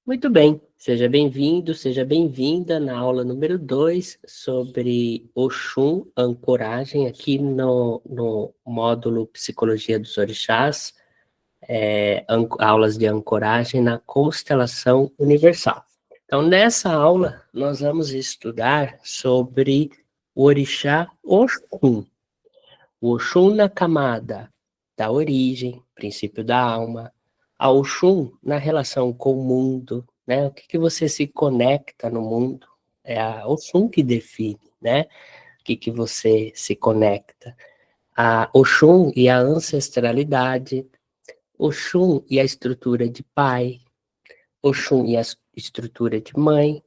Muito bem, seja bem-vindo, seja bem-vinda na aula número 2 sobre Oxum, ancoragem, aqui no módulo Psicologia dos Orixás, aulas de ancoragem na constelação universal. Então, nessa aula, nós vamos estudar sobre o orixá Oxum. O Oxum na camada da origem, princípio da alma, a Oxum na relação com o mundo, né? O que você se conecta no mundo, é a Oxum que define, né? O que você se conecta. A Oxum e a ancestralidade, Oxum e a estrutura de pai, Oxum e a estrutura de mãe,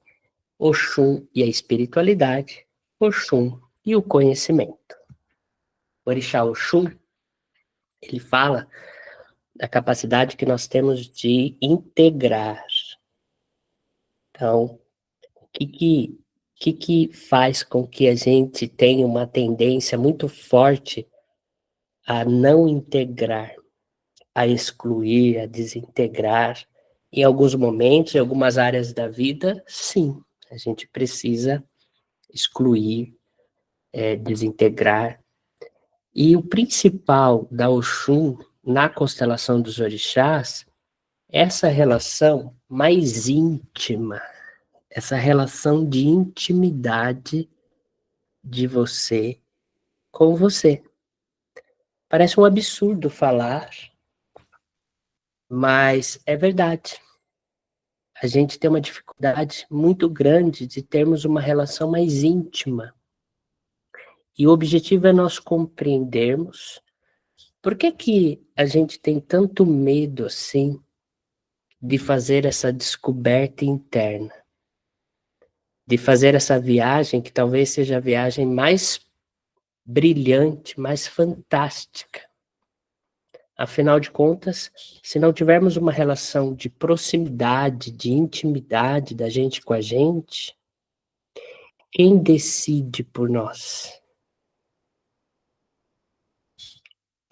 Oxum e a espiritualidade, Oxum e o conhecimento. O orixá Oxum, ele fala da capacidade que nós temos de integrar. Então, o que faz com que a gente tenha uma tendência muito forte a não integrar, a excluir, a desintegrar? Em alguns momentos, em algumas áreas da vida, sim, a gente precisa excluir, desintegrar. E o principal da Oxum na constelação dos orixás, essa relação mais íntima, essa relação de intimidade de você com você. Parece um absurdo falar, mas é verdade. A gente tem uma dificuldade muito grande de termos uma relação mais íntima. E o objetivo é nós compreendermos por que a gente tem tanto medo assim de fazer essa descoberta interna, de fazer essa viagem que talvez seja a viagem mais brilhante, mais fantástica. Afinal de contas, se não tivermos uma relação de proximidade, de intimidade da gente com a gente, quem decide por nós?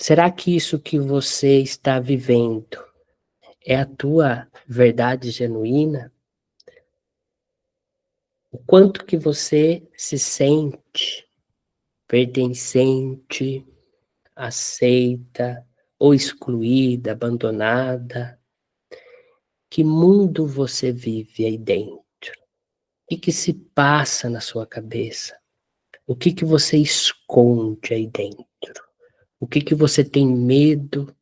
Será que isso que você está vivendo é a tua verdade genuína? O quanto que você se sente pertencente, aceita ou excluída, abandonada? Que mundo você vive aí dentro? O que se passa na sua cabeça? O que você esconde aí dentro? O que você tem medo?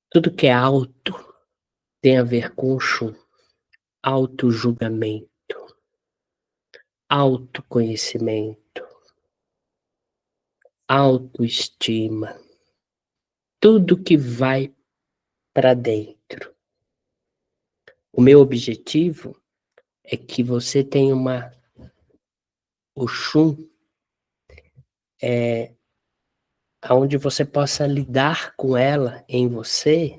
Tudo que é alto tem a ver com o Xum. Auto-julgamento, autoconhecimento, autoestima, tudo que vai para dentro. O meu objetivo é que você tenha o Xum, onde você possa lidar com ela em você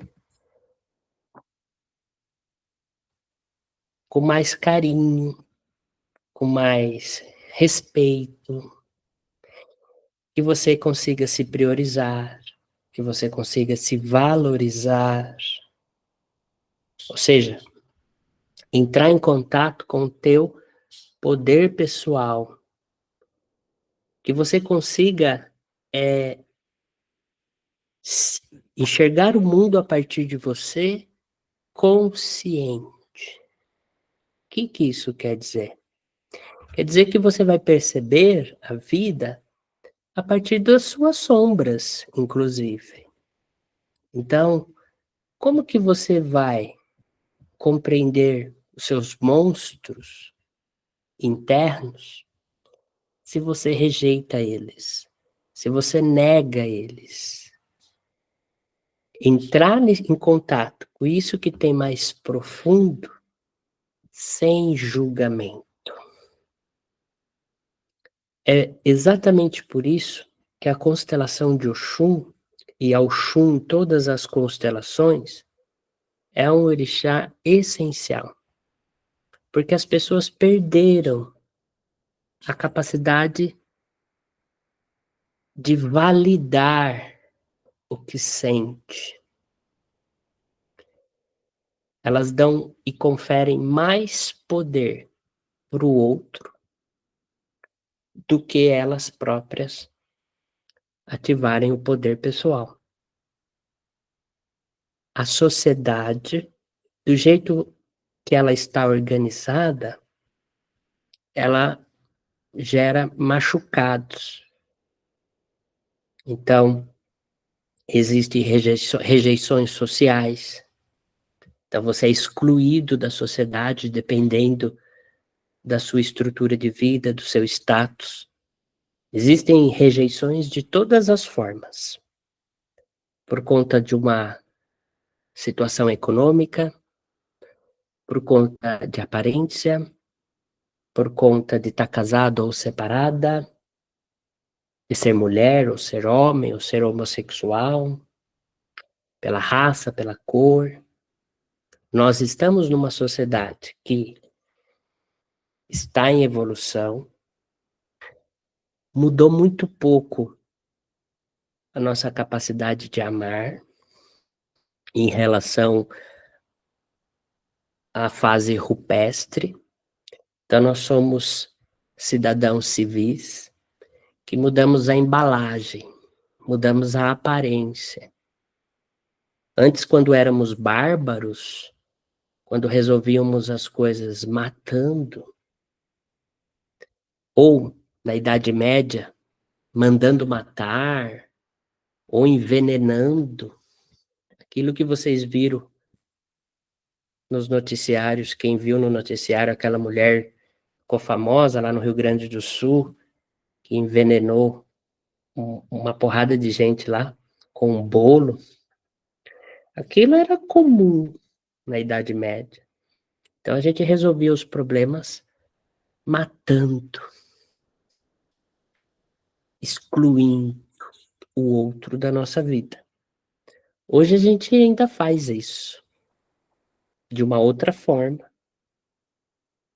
com mais carinho, com mais respeito, que você consiga se priorizar, que você consiga se valorizar, ou seja, entrar em contato com o teu poder pessoal, que você consiga enxergar o mundo a partir de você consciente. O que isso quer dizer? Quer dizer que você vai perceber a vida a partir das suas sombras, inclusive. Então, como que você vai compreender os seus monstros internos se você rejeita eles, se você nega eles? Entrar em contato com isso que tem mais profundo, sem julgamento. É exatamente por isso que a constelação de Oxum, e a Oxum em todas as constelações, é um orixá essencial. Porque as pessoas perderam a capacidade de validar o que sente. elas dão e conferem mais poder para o outro do que elas próprias ativarem o poder pessoal. A sociedade, do jeito que ela está organizada, ela gera machucados. Então, existem rejeições sociais. Então, você é excluído da sociedade dependendo da sua estrutura de vida, do seu status. Existem rejeições de todas as formas, por conta de uma situação econômica, por conta de aparência, por conta de estar casado ou separada, de ser mulher ou ser homem ou ser homossexual, pela raça, pela cor. Nós estamos numa sociedade que está em evolução, mudou muito pouco a nossa capacidade de amar em relação à fase rupestre. Então, nós somos cidadãos civis que mudamos a embalagem, mudamos a aparência. Antes, quando éramos bárbaros, quando resolvíamos as coisas matando, ou na Idade Média, mandando matar, ou envenenando, aquilo que vocês viram nos noticiários, quem viu no noticiário aquela mulher ficou famosa lá no Rio Grande do Sul, que envenenou uma porrada de gente lá com um bolo. Aquilo era comum na Idade Média. Então a gente resolvia os problemas matando, excluindo o outro da nossa vida. Hoje a gente ainda faz isso, de uma outra forma,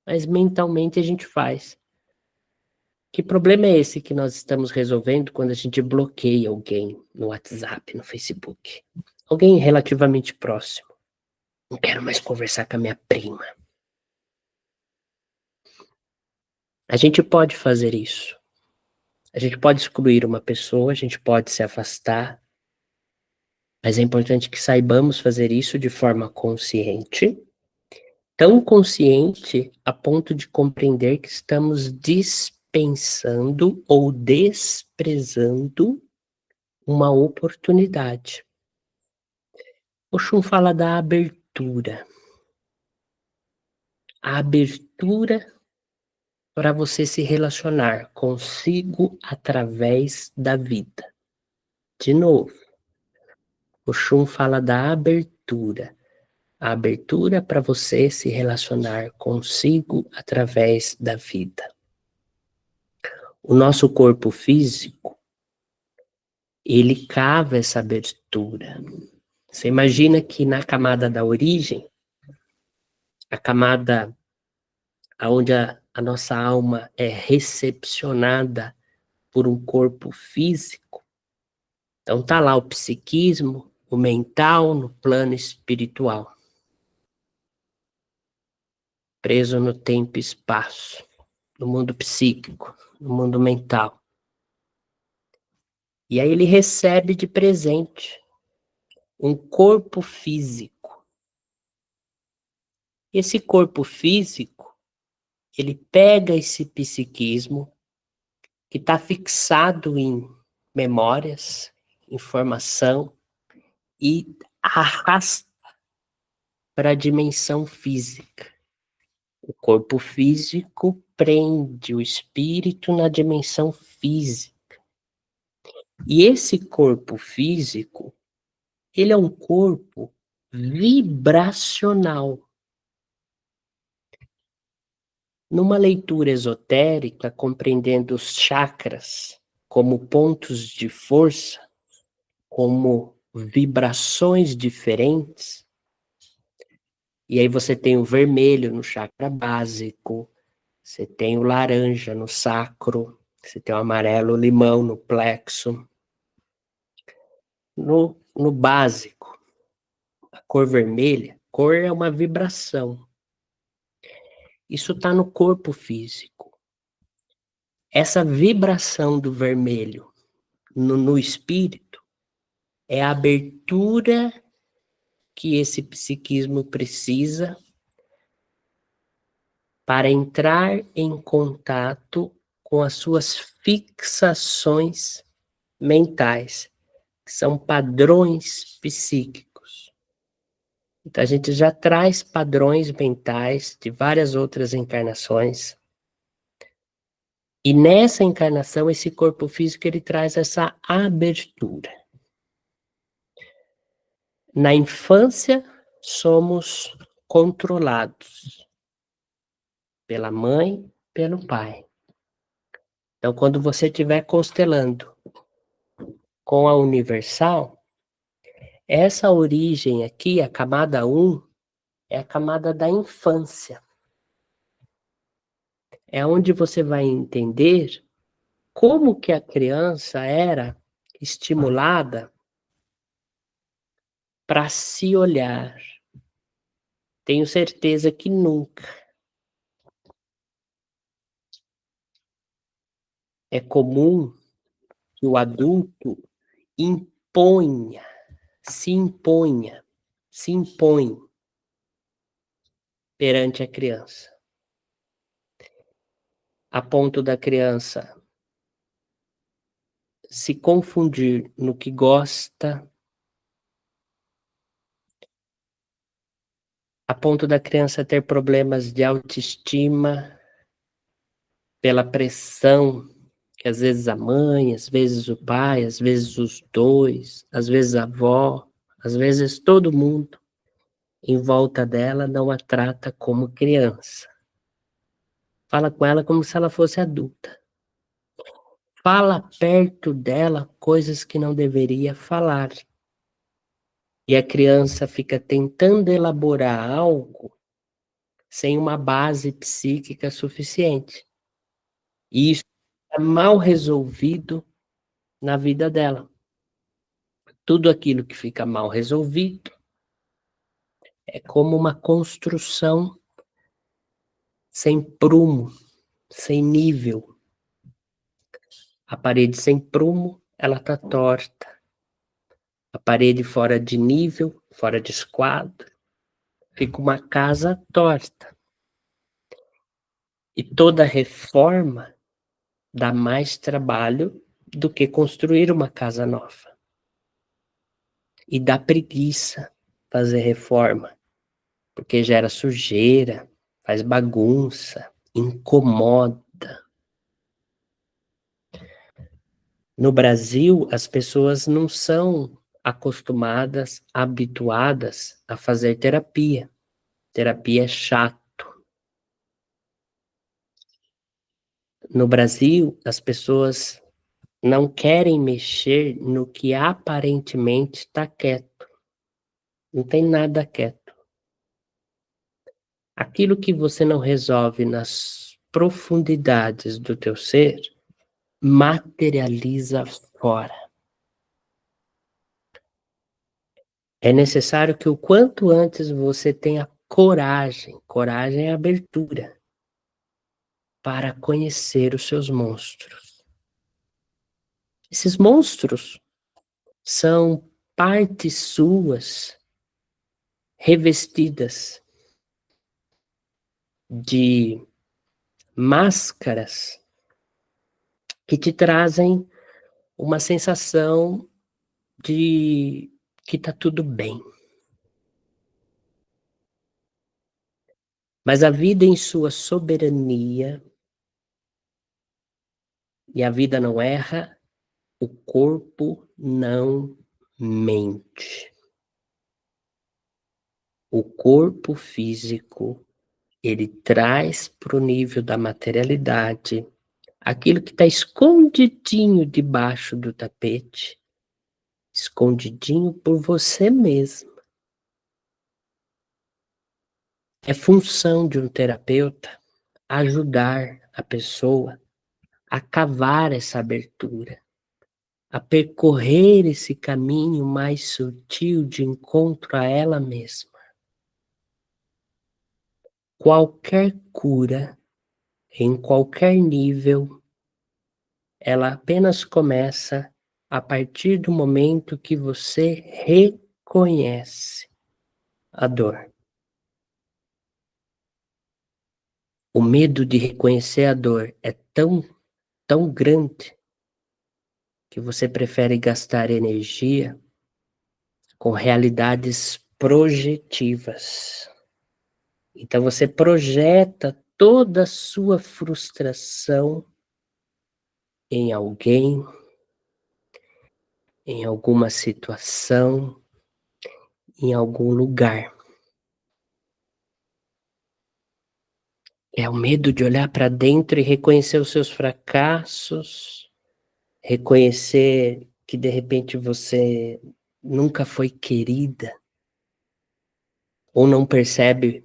mas mentalmente a gente faz. Que problema é esse que nós estamos resolvendo quando a gente bloqueia alguém no WhatsApp, no Facebook? Alguém relativamente próximo. Não quero mais conversar com a minha prima. A gente pode fazer isso. A gente pode excluir uma pessoa, a gente pode se afastar, mas é importante que saibamos fazer isso de forma consciente, tão consciente a ponto de compreender que estamos dispensando ou desprezando uma oportunidade. Oxum fala da abertura. A abertura para você se relacionar consigo através da vida. De novo, Oxum fala da abertura. A abertura para você se relacionar consigo através da vida. O nosso corpo físico, ele cava essa abertura. Você imagina que na camada da origem, a camada onde a nossa alma é recepcionada por um corpo físico, então tá lá o psiquismo, o mental no plano espiritual, preso no tempo e espaço, no mundo psíquico, no mundo mental. E aí ele recebe de presente um corpo físico. Esse corpo físico, ele pega esse psiquismo que está fixado em memórias, informação, e arrasta para a dimensão física. O corpo físico prende o espírito na dimensão física. E esse corpo físico, ele é um corpo vibracional. Numa leitura esotérica, compreendendo os chakras como pontos de força, como vibrações diferentes, e aí você tem o vermelho no chakra básico, você tem o laranja no sacro, você tem o amarelo, o limão no plexo. No básico, a cor vermelha cor é uma vibração. Isso está no corpo físico. Essa vibração do vermelho no espírito é a abertura que esse psiquismo precisa para entrar em contato com as suas fixações mentais, que são padrões psíquicos. Então a gente já traz padrões mentais de várias outras encarnações. E nessa encarnação, esse corpo físico ele traz essa abertura. Na infância, somos controlados pela mãe, pelo pai. Então, quando você estiver constelando com a universal, essa origem aqui, a camada 1, é a camada da infância. É onde você vai entender como que a criança era estimulada para se olhar. Tenho certeza que nunca. É comum que o adulto imponha, se imponha, se impõe perante a criança, a ponto da criança se confundir no que gosta, a ponto da criança ter problemas de autoestima pela pressão que às vezes a mãe, às vezes o pai, às vezes os dois, às vezes a avó, às vezes todo mundo em volta dela não a trata como criança. Fala com ela como se ela fosse adulta. Fala perto dela coisas que não deveria falar. E a criança fica tentando elaborar algo sem uma base psíquica suficiente. E isso é mal resolvido na vida dela. Tudo aquilo que fica mal resolvido é como uma construção sem prumo, sem nível. A parede sem prumo, ela está torta. A parede fora de nível, fora de esquadro, fica uma casa torta. E toda reforma dá mais trabalho do que construir uma casa nova. E dá preguiça fazer reforma, porque gera sujeira, faz bagunça, incomoda. No Brasil, as pessoas não são acostumadas, habituadas a fazer terapia. Terapia é chato. No Brasil, as pessoas não querem mexer no que aparentemente está quieto. Não tem nada quieto. Aquilo que você não resolve nas profundidades do teu ser, materializa fora. É necessário que o quanto antes você tenha coragem, coragem é abertura, para conhecer os seus monstros. Esses monstros são partes suas revestidas de máscaras que te trazem uma sensação de que tá tudo bem. Mas a vida em sua soberania, e a vida não erra, o corpo não mente. O corpo físico, ele traz para o nível da materialidade aquilo que está escondidinho debaixo do tapete, escondidinho por você mesmo. É função de um terapeuta ajudar a pessoa a cavar essa abertura, a percorrer esse caminho mais sutil de encontro a ela mesma. qualquer cura, em qualquer nível, ela apenas começa a partir do momento que você reconhece a dor. O medo de reconhecer a dor é tão grande que você prefere gastar energia com realidades projetivas. Então você projeta toda a sua frustração em alguém, em alguma situação, em algum lugar. É o medo de olhar para dentro e reconhecer os seus fracassos, reconhecer que de repente você nunca foi querida, ou não percebe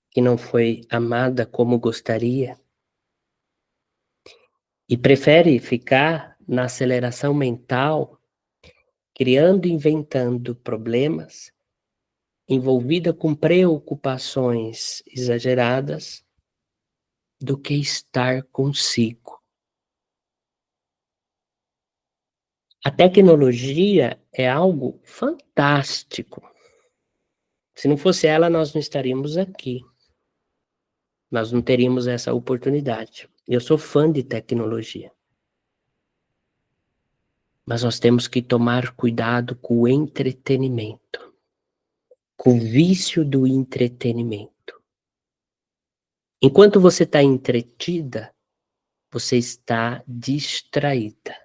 que não foi amada como gostaria, e prefere ficar na aceleração mental, criando e inventando problemas, envolvida com preocupações exageradas, do que estar consigo. A tecnologia é algo fantástico. Se não fosse ela, nós não estaríamos aqui. Nós não teríamos essa oportunidade. Eu sou fã de tecnologia. Mas nós temos que tomar cuidado com o entretenimento, com o vício do entretenimento. Enquanto você está entretida, você está distraída.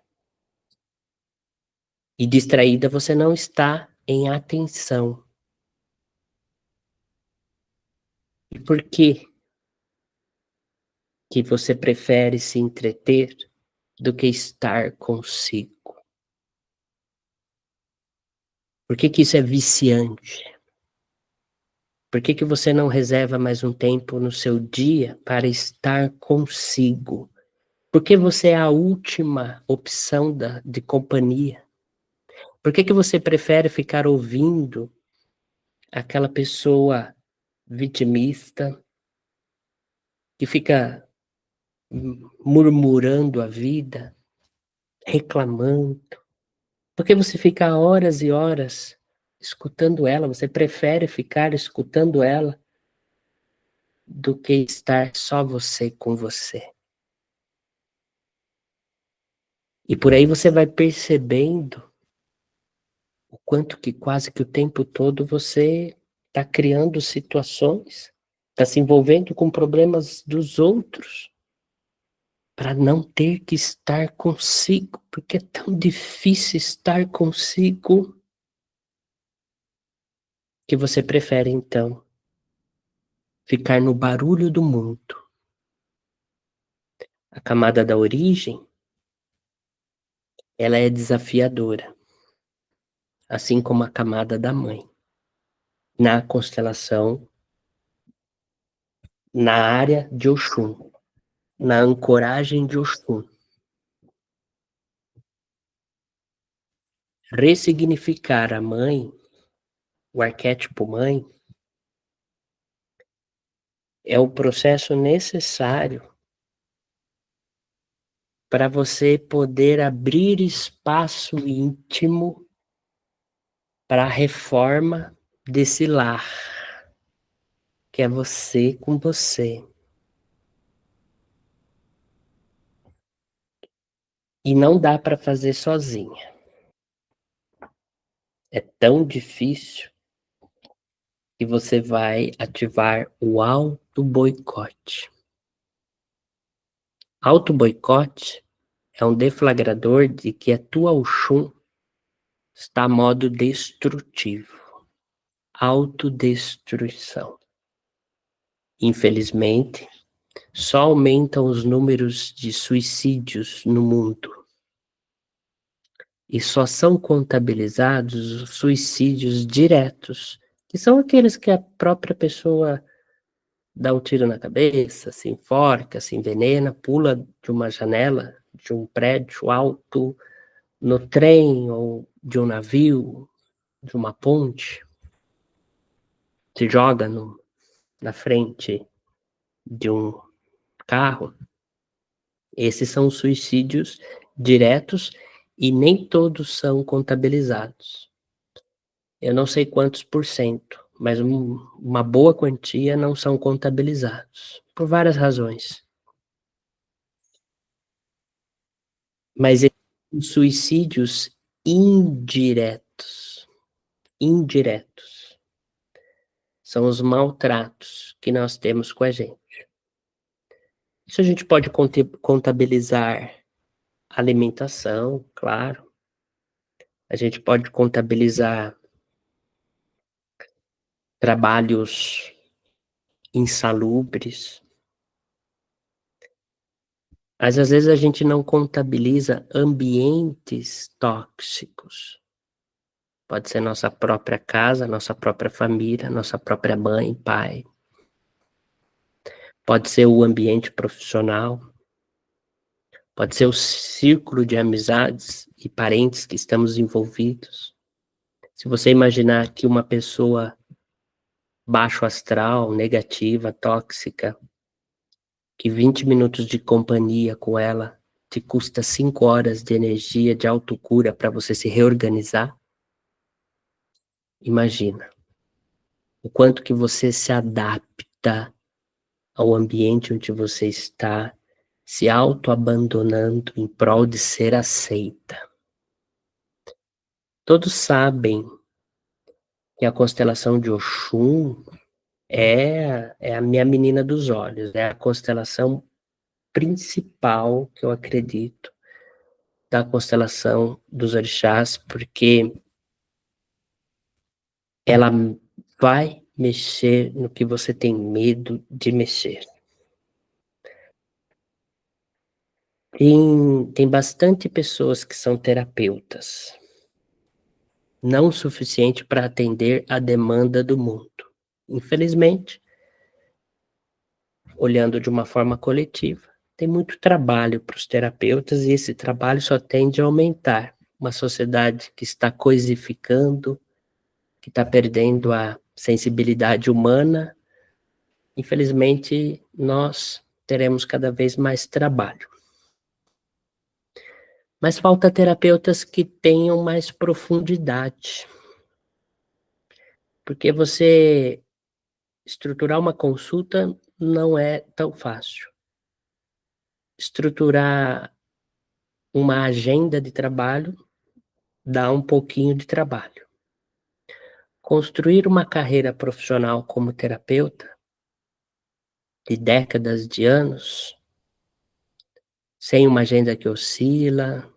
E distraída você não está em atenção. E por que você prefere se entreter do que estar consigo? Por que isso é viciante? Por que você não reserva mais um tempo no seu dia para estar consigo? Porque você é a última opção de companhia. Por que você prefere ficar ouvindo aquela pessoa vitimista que fica murmurando a vida, reclamando? Por que você fica horas e horas escutando ela? Você prefere ficar escutando ela do que estar só você com você. E por aí você vai percebendo o quanto que quase que o tempo todo você está criando situações, está se envolvendo com problemas dos outros, para não ter que estar consigo, porque é tão difícil estar consigo, que você prefere então ficar no barulho do mundo. A camada da origem, ela é desafiadora, assim como a camada da mãe, na constelação, na área de Oxum, na ancoragem de Oxum. Ressignificar a mãe, o arquétipo mãe, é o processo necessário para você poder abrir espaço íntimo para a reforma desse lar, que é você com você. E não dá para fazer sozinha. É tão difícil que você vai ativar o auto-boicote. Auto-boicote é um deflagrador de que a tua Oxum está a modo destrutivo. Autodestruição. Infelizmente, só aumentam os números de suicídios no mundo. E só são contabilizados os suicídios diretos, que são aqueles que a própria pessoa dá um tiro na cabeça, se enforca, se envenena, pula de uma janela de um prédio alto, no trem ou de um navio, de uma ponte, se joga no na frente de um carro, esses são suicídios diretos e nem todos são contabilizados. Eu não sei quantos por cento, mas uma boa quantia não são contabilizados, por várias razões. Mas existem suicídios indiretos. Indiretos. São os maltratos que nós temos com a gente. Isso a gente pode contabilizar alimentação, claro. A gente pode contabilizar trabalhos insalubres. Mas às vezes a gente não contabiliza ambientes tóxicos. Pode ser nossa própria casa, nossa própria família, nossa própria mãe, pai. Pode ser o ambiente profissional. Pode ser o círculo de amizades e parentes que estamos envolvidos. Se você imaginar que uma pessoa baixo astral, negativa, tóxica, que 20 minutos de companhia com ela te custa 5 horas de energia de autocura para você se reorganizar, imagina o quanto que você se adapta ao ambiente onde você está, se auto-abandonando em prol de ser aceita. Todos sabem que a constelação de Oxum é a minha menina dos olhos, é a constelação principal que eu acredito da constelação dos orixás, porque ela vai mexer no que você tem medo de mexer. Tem bastante pessoas que são terapeutas, não o suficiente para atender a demanda do mundo. Infelizmente, olhando de uma forma coletiva, tem muito trabalho para os terapeutas e esse trabalho só tende a aumentar. Uma sociedade que está coisificando, que está perdendo a sensibilidade humana, infelizmente nós teremos cada vez mais trabalho. Mas falta terapeutas que tenham mais profundidade. Porque você estruturar uma consulta não é tão fácil. Estruturar uma agenda de trabalho dá um pouquinho de trabalho. Construir uma carreira profissional como terapeuta, de décadas de anos, sem uma agenda que oscila,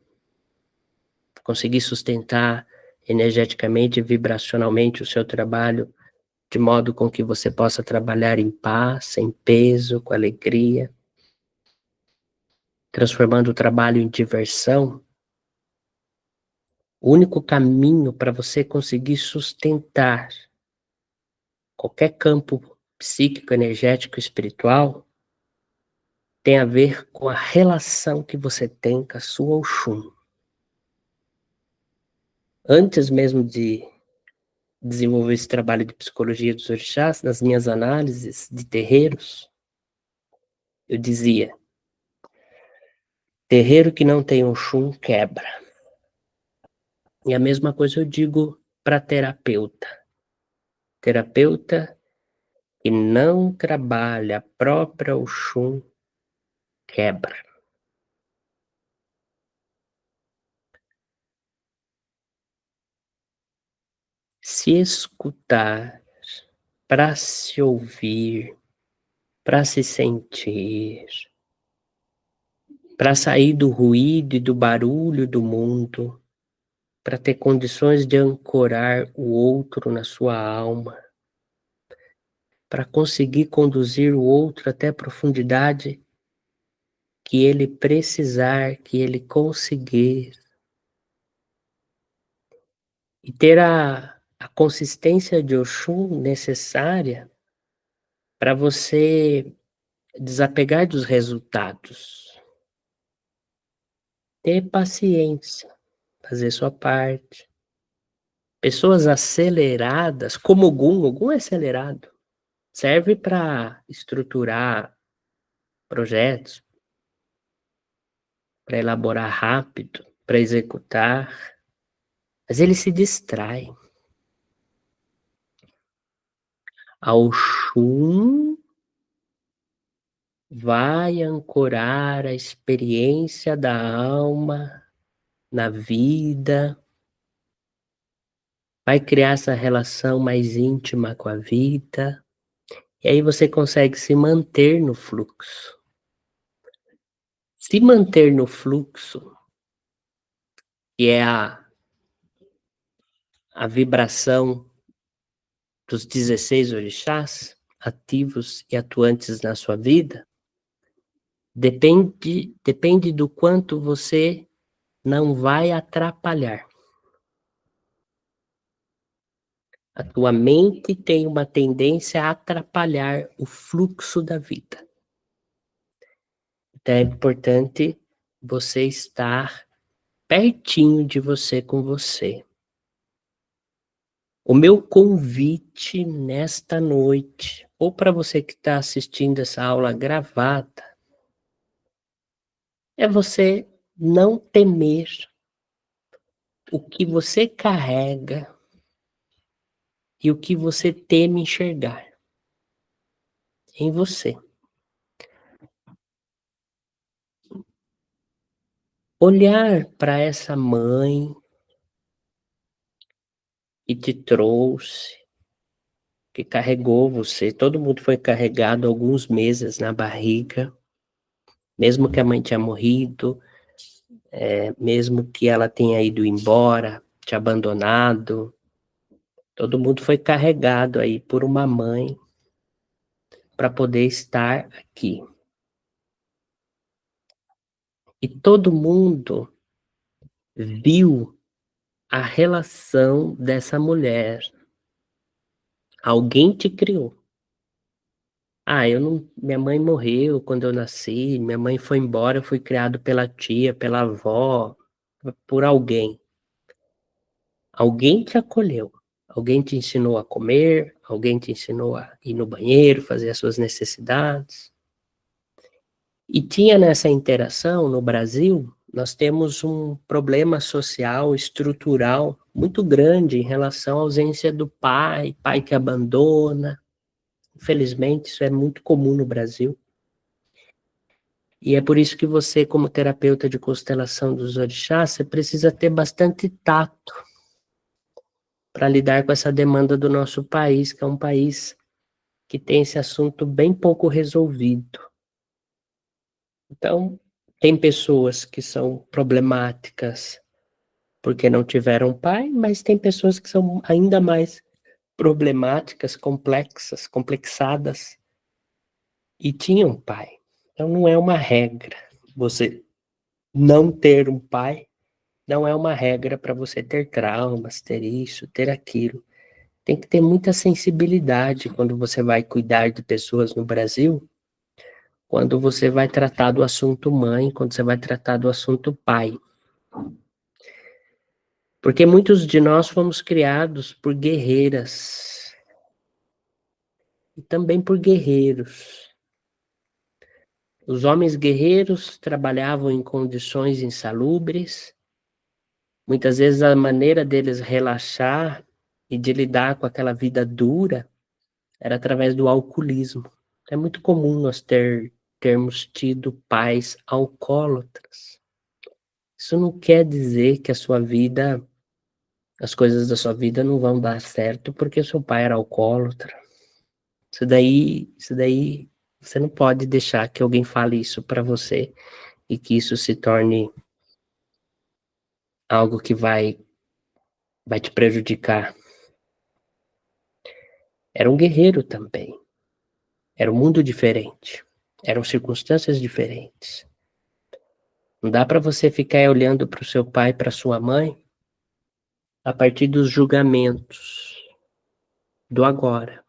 conseguir sustentar energeticamente e vibracionalmente o seu trabalho, de modo com que você possa trabalhar em paz, sem peso, com alegria, transformando o trabalho em diversão. O único caminho para você conseguir sustentar qualquer campo psíquico, energético, espiritual, tem a ver com a relação que você tem com a sua Oxum. Antes mesmo de desenvolver esse trabalho de psicologia dos orixás, nas minhas análises de terreiros, eu dizia, terreiro que não tem Oxum quebra. E a mesma coisa eu digo para terapeuta. Terapeuta que não trabalha a própria Oxum quebra. Se escutar, para se ouvir, para se sentir, para sair do ruído e do barulho do mundo, para ter condições de ancorar o outro na sua alma, para conseguir conduzir o outro até a profundidade que ele precisar, que ele conseguir, e ter a consistência de Oxum necessária para você desapegar dos resultados. Ter paciência, fazer sua parte. Pessoas aceleradas, como Ogum é acelerado. serve para estruturar projetos, para elaborar rápido, para executar, mas ele se distrai. A Oxum vai ancorar a experiência da alma na vida, vai criar essa relação mais íntima com a vida, e aí você consegue se manter no fluxo. Se manter no fluxo, que é a vibração dos 16 orixás ativos e atuantes na sua vida, depende do quanto você não vai atrapalhar. A tua mente tem uma tendência a atrapalhar o fluxo da vida. Então é importante você estar pertinho de você com você. O meu convite nesta noite, ou para você que está assistindo essa aula gravada, é você não temer o que você carrega e o que você teme enxergar em você. Olhar para essa mãe que te trouxe, que carregou você, todo mundo foi carregado alguns meses na barriga, mesmo que a mãe tenha morrido, mesmo que ela tenha ido embora, te abandonado, todo mundo foi carregado aí por uma mãe para poder estar aqui. E todo mundo viu a relação dessa mulher. Alguém te criou. Eu não, minha mãe morreu quando eu nasci, minha mãe foi embora, eu fui criado pela tia, pela avó, por alguém. Alguém te acolheu. Alguém te ensinou a comer, alguém te ensinou a ir no banheiro, fazer as suas necessidades. E tinha nessa interação, no Brasil, nós temos um problema social, estrutural, muito grande em relação à ausência do pai, pai que abandona. Infelizmente, isso é muito comum no Brasil. E é por isso que você, como terapeuta de constelação dos orixás, você precisa ter bastante tato para lidar com essa demanda do nosso país, que é um país que tem esse assunto bem pouco resolvido. Então, tem pessoas que são problemáticas porque não tiveram pai, mas tem pessoas que são ainda mais problemáticas, complexas, complexadas e tinham pai. Então não é uma regra. Você não ter um pai não é uma regra para você ter traumas, ter isso, ter aquilo. Tem que ter muita sensibilidade quando você vai cuidar de pessoas no Brasil, quando você vai tratar do assunto mãe, quando você vai tratar do assunto pai. Porque muitos de nós fomos criados por guerreiras e também por guerreiros. Os homens guerreiros trabalhavam em condições insalubres, muitas vezes a maneira deles relaxar e de lidar com aquela vida dura era através do alcoolismo. É muito comum nós termos tido pais alcoólatras. Isso não quer dizer que as coisas da sua vida não vão dar certo porque o seu pai era alcoólatra. Isso daí, você não pode deixar que alguém fale isso para você e que isso se torne algo que vai te prejudicar. Era um guerreiro também. Era um mundo diferente. Eram circunstâncias diferentes. Não dá para você ficar olhando para o seu pai, para sua mãe, a partir dos julgamentos do agora.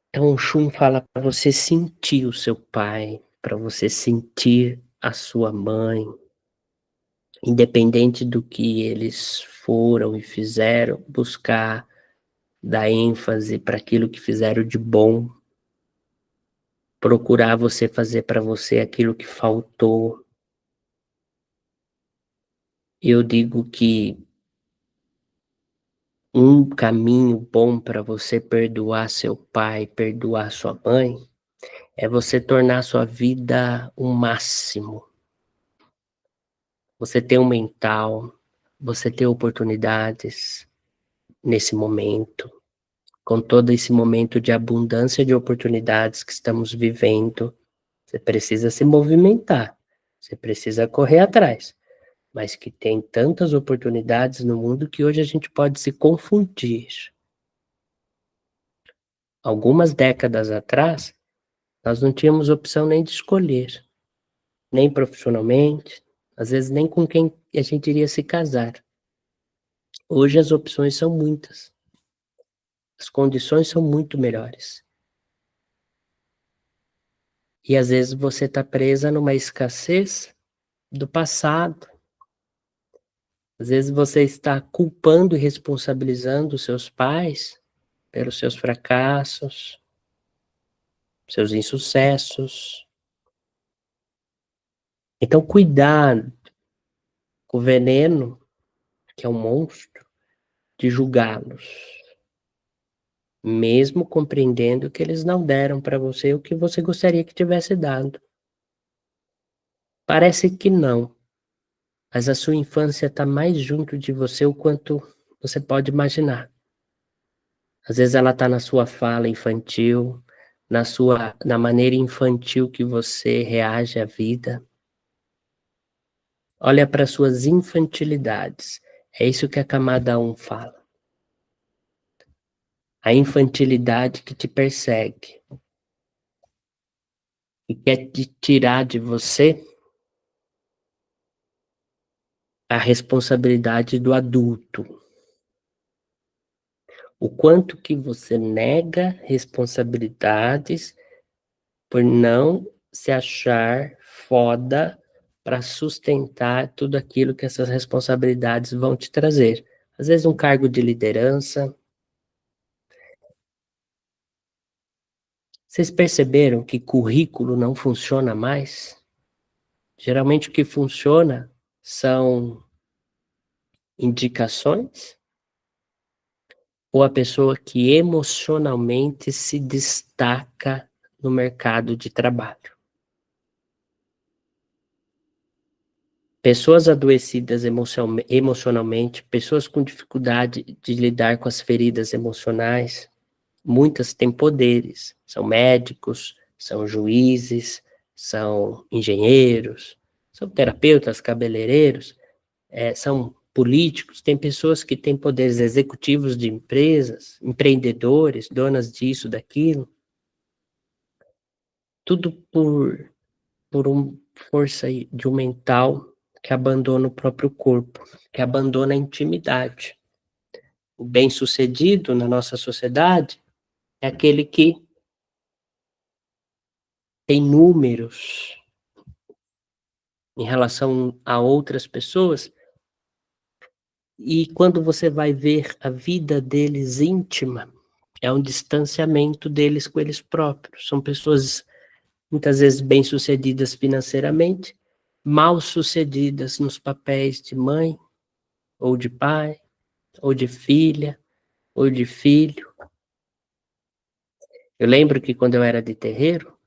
Então o Shun fala para você sentir o seu pai, para você sentir a sua mãe, independente do que eles foram e fizeram, buscar dar ênfase para aquilo que fizeram de bom, procurar você fazer para você aquilo que faltou. Eu digo que um caminho bom para você perdoar seu pai, perdoar sua mãe, é você tornar sua vida um máximo. Você ter um mental, você ter oportunidades nesse momento, com todo esse momento de abundância de oportunidades que estamos vivendo, você precisa se movimentar, você precisa correr atrás, mas que tem tantas oportunidades no mundo que hoje a gente pode se confundir. Algumas décadas atrás, nós não tínhamos opção nem de escolher, nem profissionalmente, às vezes nem com quem a gente iria se casar. Hoje as opções são muitas, as condições são muito melhores. E às vezes você está presa numa escassez do passado. Às vezes você está culpando e responsabilizando os seus pais pelos seus fracassos, seus insucessos. Então, cuidado com o veneno, que é um monstro, de julgá-los, mesmo compreendendo que eles não deram para você o que você gostaria que tivesse dado. Parece que não, mas a sua infância está mais junto de você o quanto você pode imaginar. Às vezes ela está na sua fala infantil, na maneira infantil que você reage à vida. Olha para suas infantilidades. É isso que a camada 1 fala. A infantilidade que te persegue e quer te tirar de você a responsabilidade do adulto. O quanto que você nega responsabilidades por não se achar foda para sustentar tudo aquilo que essas responsabilidades vão te trazer. Às vezes um cargo de liderança. Vocês perceberam que currículo não funciona mais? Geralmente o que funciona são indicações ou a pessoa que emocionalmente se destaca no mercado de trabalho. Pessoas adoecidas emocionalmente, pessoas com dificuldade de lidar com as feridas emocionais, muitas têm poderes, são médicos, são juízes, são engenheiros, são terapeutas, cabeleireiros, são políticos, tem pessoas que têm poderes executivos de empresas, empreendedores, donas disso, daquilo, tudo por uma força de um mental que abandona o próprio corpo, que abandona a intimidade. O bem-sucedido na nossa sociedade é aquele que tem números em relação a outras pessoas, e quando você vai ver a vida deles íntima, é um distanciamento deles com eles próprios. São pessoas muitas vezes bem-sucedidas financeiramente, mal-sucedidas nos papéis de mãe, ou de pai, ou de filha, ou de filho. Eu lembro que quando eu era de terreiro,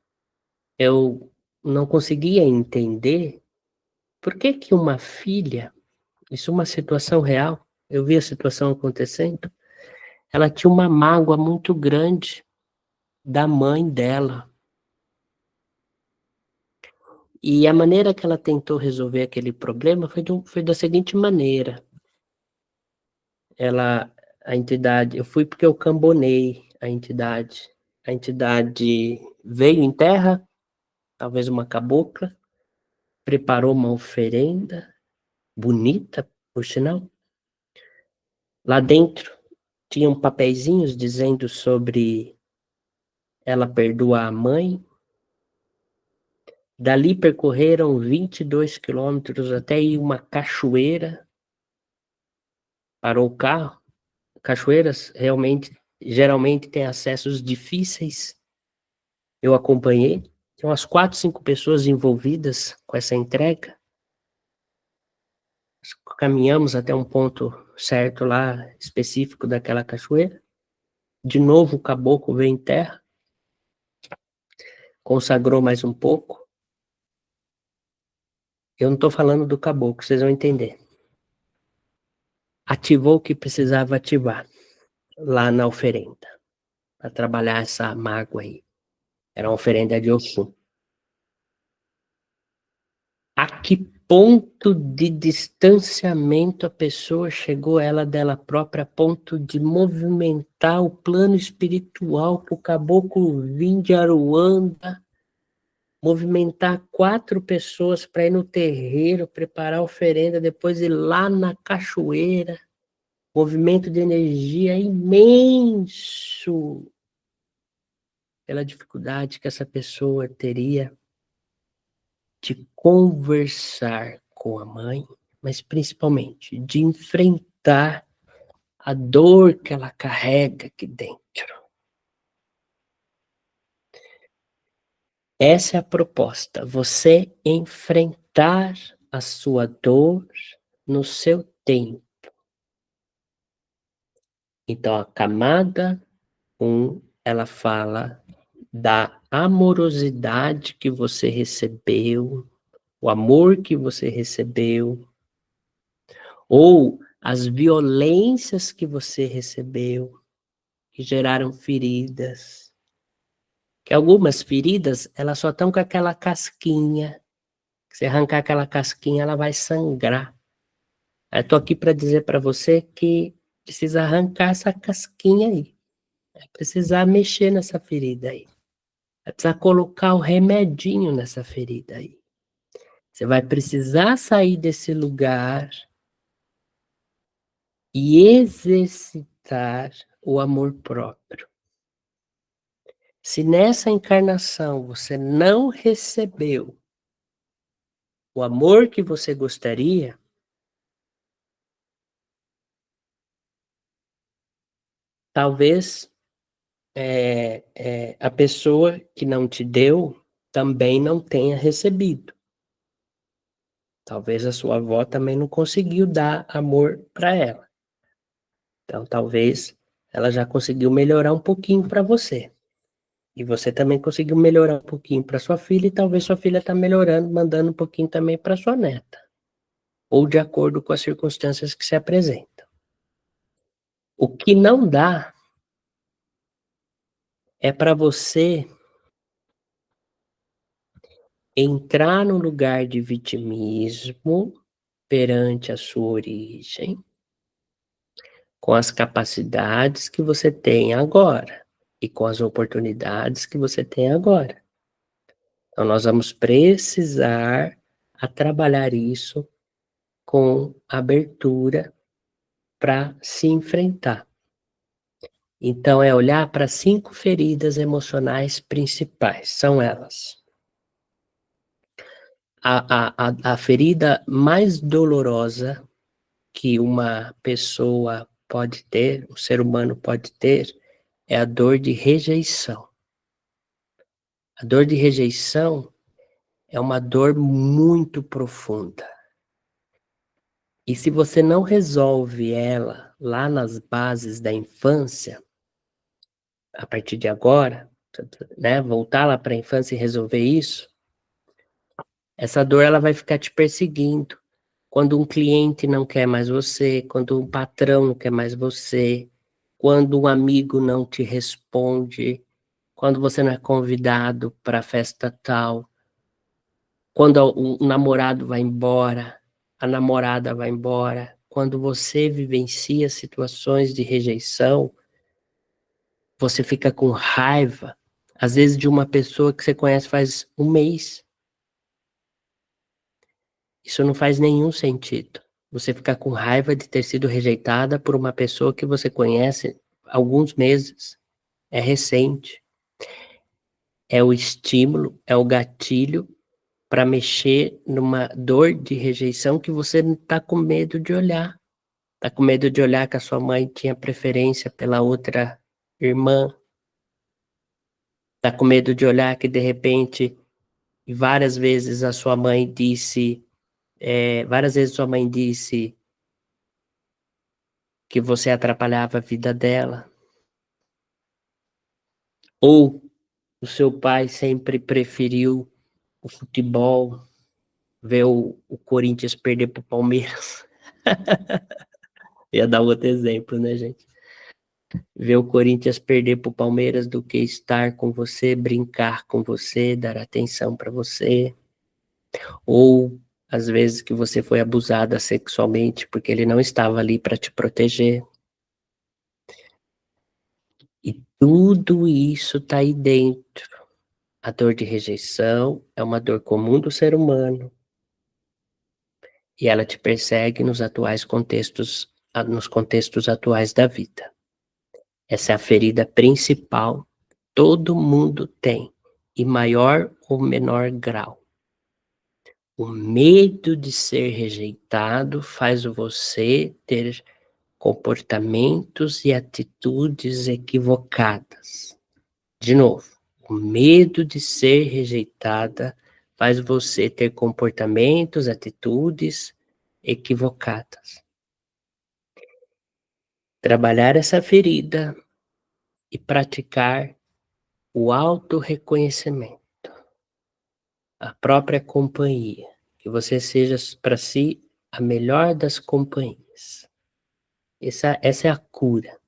eu não conseguia entender por que que uma filha, isso é uma situação real, eu vi a situação acontecendo, ela tinha uma mágoa muito grande da mãe dela. E a maneira que ela tentou resolver aquele problema foi da seguinte maneira: ela, a entidade, eu fui porque eu cambonei a entidade veio em terra, talvez uma cabocla, preparou uma oferenda, bonita, por sinal. Lá dentro tinham papeizinhos dizendo sobre ela perdoar a mãe. Dali percorreram 22 quilômetros até ir uma cachoeira, parou o carro. Cachoeiras realmente geralmente tem acessos difíceis. Eu acompanhei, tem umas 4, 5 pessoas envolvidas com essa entrega. Caminhamos até um ponto certo lá, específico daquela cachoeira. De novo o caboclo veio em terra, consagrou mais um pouco. Eu não estou falando do caboclo, vocês vão entender. Ativou o que precisava ativar lá na oferenda, para trabalhar essa mágoa aí. Era uma oferenda de Oxum. A que ponto de distanciamento a pessoa chegou, ela dela própria, a ponto de movimentar o plano espiritual para o caboclo vir de Aruanda, movimentar 4 pessoas para ir no terreiro, preparar a oferenda, depois ir lá na cachoeira, movimento de energia imenso, pela dificuldade que essa pessoa teria de conversar com a mãe, mas principalmente de enfrentar a dor que ela carrega aqui dentro. Essa é a proposta, você enfrentar a sua dor no seu tempo. Então, a camada 1, ela fala da amorosidade que você recebeu, o amor que você recebeu, ou as violências que você recebeu, que geraram feridas. Que algumas feridas, elas só estão com aquela casquinha. Se arrancar aquela casquinha, ela vai sangrar. Eu tô aqui para dizer para você que precisa arrancar essa casquinha aí. Vai precisar mexer nessa ferida aí. Vai precisar colocar o remedinho nessa ferida aí. Você vai precisar sair desse lugar e exercitar o amor próprio. Se nessa encarnação você não recebeu o amor que você gostaria, talvez a pessoa que não te deu também não tenha recebido. Talvez a sua avó também não conseguiu dar amor para ela. Então, talvez ela já conseguiu melhorar um pouquinho para você. E você também conseguiu melhorar um pouquinho para sua filha, e talvez sua filha está melhorando, mandando um pouquinho também para sua neta. Ou de acordo com as circunstâncias que se apresentam. O que não dá é para você entrar no lugar de vitimismo perante a sua origem, com as capacidades que você tem agora e com as oportunidades que você tem agora. Então, nós vamos precisar a trabalhar isso com abertura para se enfrentar. Então, é olhar para 5 feridas emocionais principais, são elas. A ferida mais dolorosa que uma pessoa pode ter, um ser humano pode ter, é a dor de rejeição. A dor de rejeição é uma dor muito profunda. E se você não resolve ela lá nas bases da infância, a partir de agora, né, voltar lá para a infância e resolver isso, essa dor ela vai ficar te perseguindo. Quando um cliente não quer mais você, quando um patrão não quer mais você, quando um amigo não te responde, quando você não é convidado para a festa tal, quando o namorado vai embora, a namorada vai embora, quando você vivencia situações de rejeição, você fica com raiva, às vezes de uma pessoa que você conhece faz um mês. Isso não faz nenhum sentido. Você ficar com raiva de ter sido rejeitada por uma pessoa que você conhece há alguns meses. É recente. É o estímulo, é o gatilho para mexer numa dor de rejeição que você está com medo de olhar. Está com medo de olhar que a sua mãe tinha preferência pela outra irmã, tá com medo de olhar que de repente várias vezes a sua mãe disse, várias vezes sua mãe disse que você atrapalhava a vida dela, ou o seu pai sempre preferiu o futebol, ver o Corinthians perder pro Palmeiras. Ia dar outro exemplo, né, gente? Ver o Corinthians perder pro Palmeiras do que estar com você, brincar com você, dar atenção para você. Ou às vezes que você foi abusada sexualmente porque ele não estava ali para te proteger. E tudo isso está aí dentro. A dor de rejeição é uma dor comum do ser humano e ela te persegue nos contextos atuais da vida. Essa é a ferida principal, todo mundo tem, em maior ou menor grau. O medo de ser rejeitado faz você ter comportamentos e atitudes equivocadas. De novo, o medo de ser rejeitada faz você ter comportamentos, atitudes equivocadas. Trabalhar essa ferida e praticar o autorreconhecimento, a própria companhia, que você seja para si a melhor das companhias. Essa é a cura.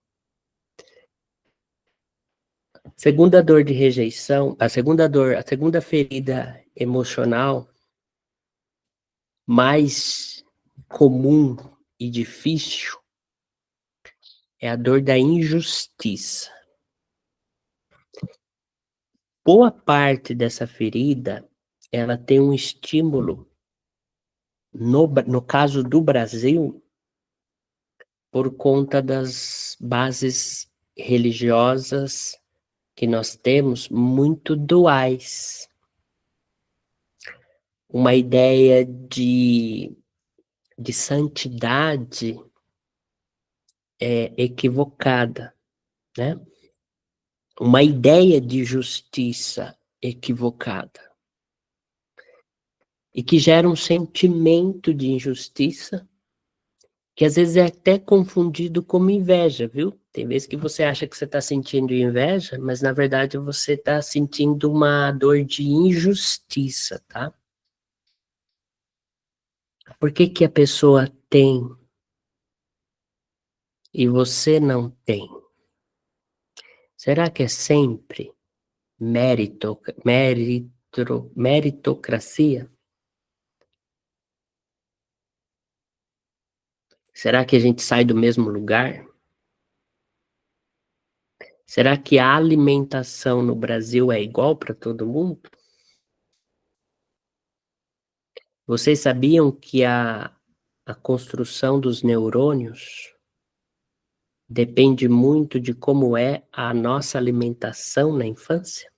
Segunda dor de rejeição, a segunda ferida emocional mais comum e difícil é a dor da injustiça. Boa parte dessa ferida, ela tem um estímulo, no caso do Brasil, por conta das bases religiosas que nós temos muito duais. Uma ideia de santidade equivocada, né? Uma ideia de justiça equivocada. E que gera um sentimento de injustiça, que às vezes é até confundido como inveja, viu? Tem vezes que você acha que você está sentindo inveja, mas na verdade você está sentindo uma dor de injustiça, tá? Por que que a pessoa tem e você não tem? Será que é sempre meritocracia? Será que a gente sai do mesmo lugar? Será que a alimentação no Brasil é igual para todo mundo? Vocês sabiam que a construção dos neurônios depende muito de como é a nossa alimentação na infância?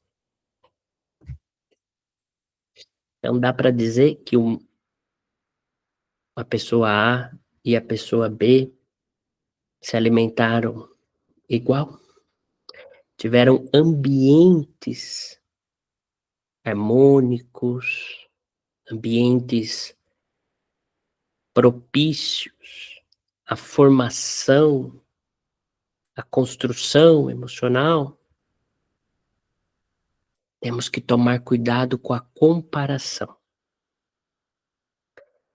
Então dá para dizer que a pessoa A e a pessoa B se alimentaram igual? Tiveram ambientes harmônicos, ambientes propícios à formação, à construção emocional? Temos que tomar cuidado com a comparação.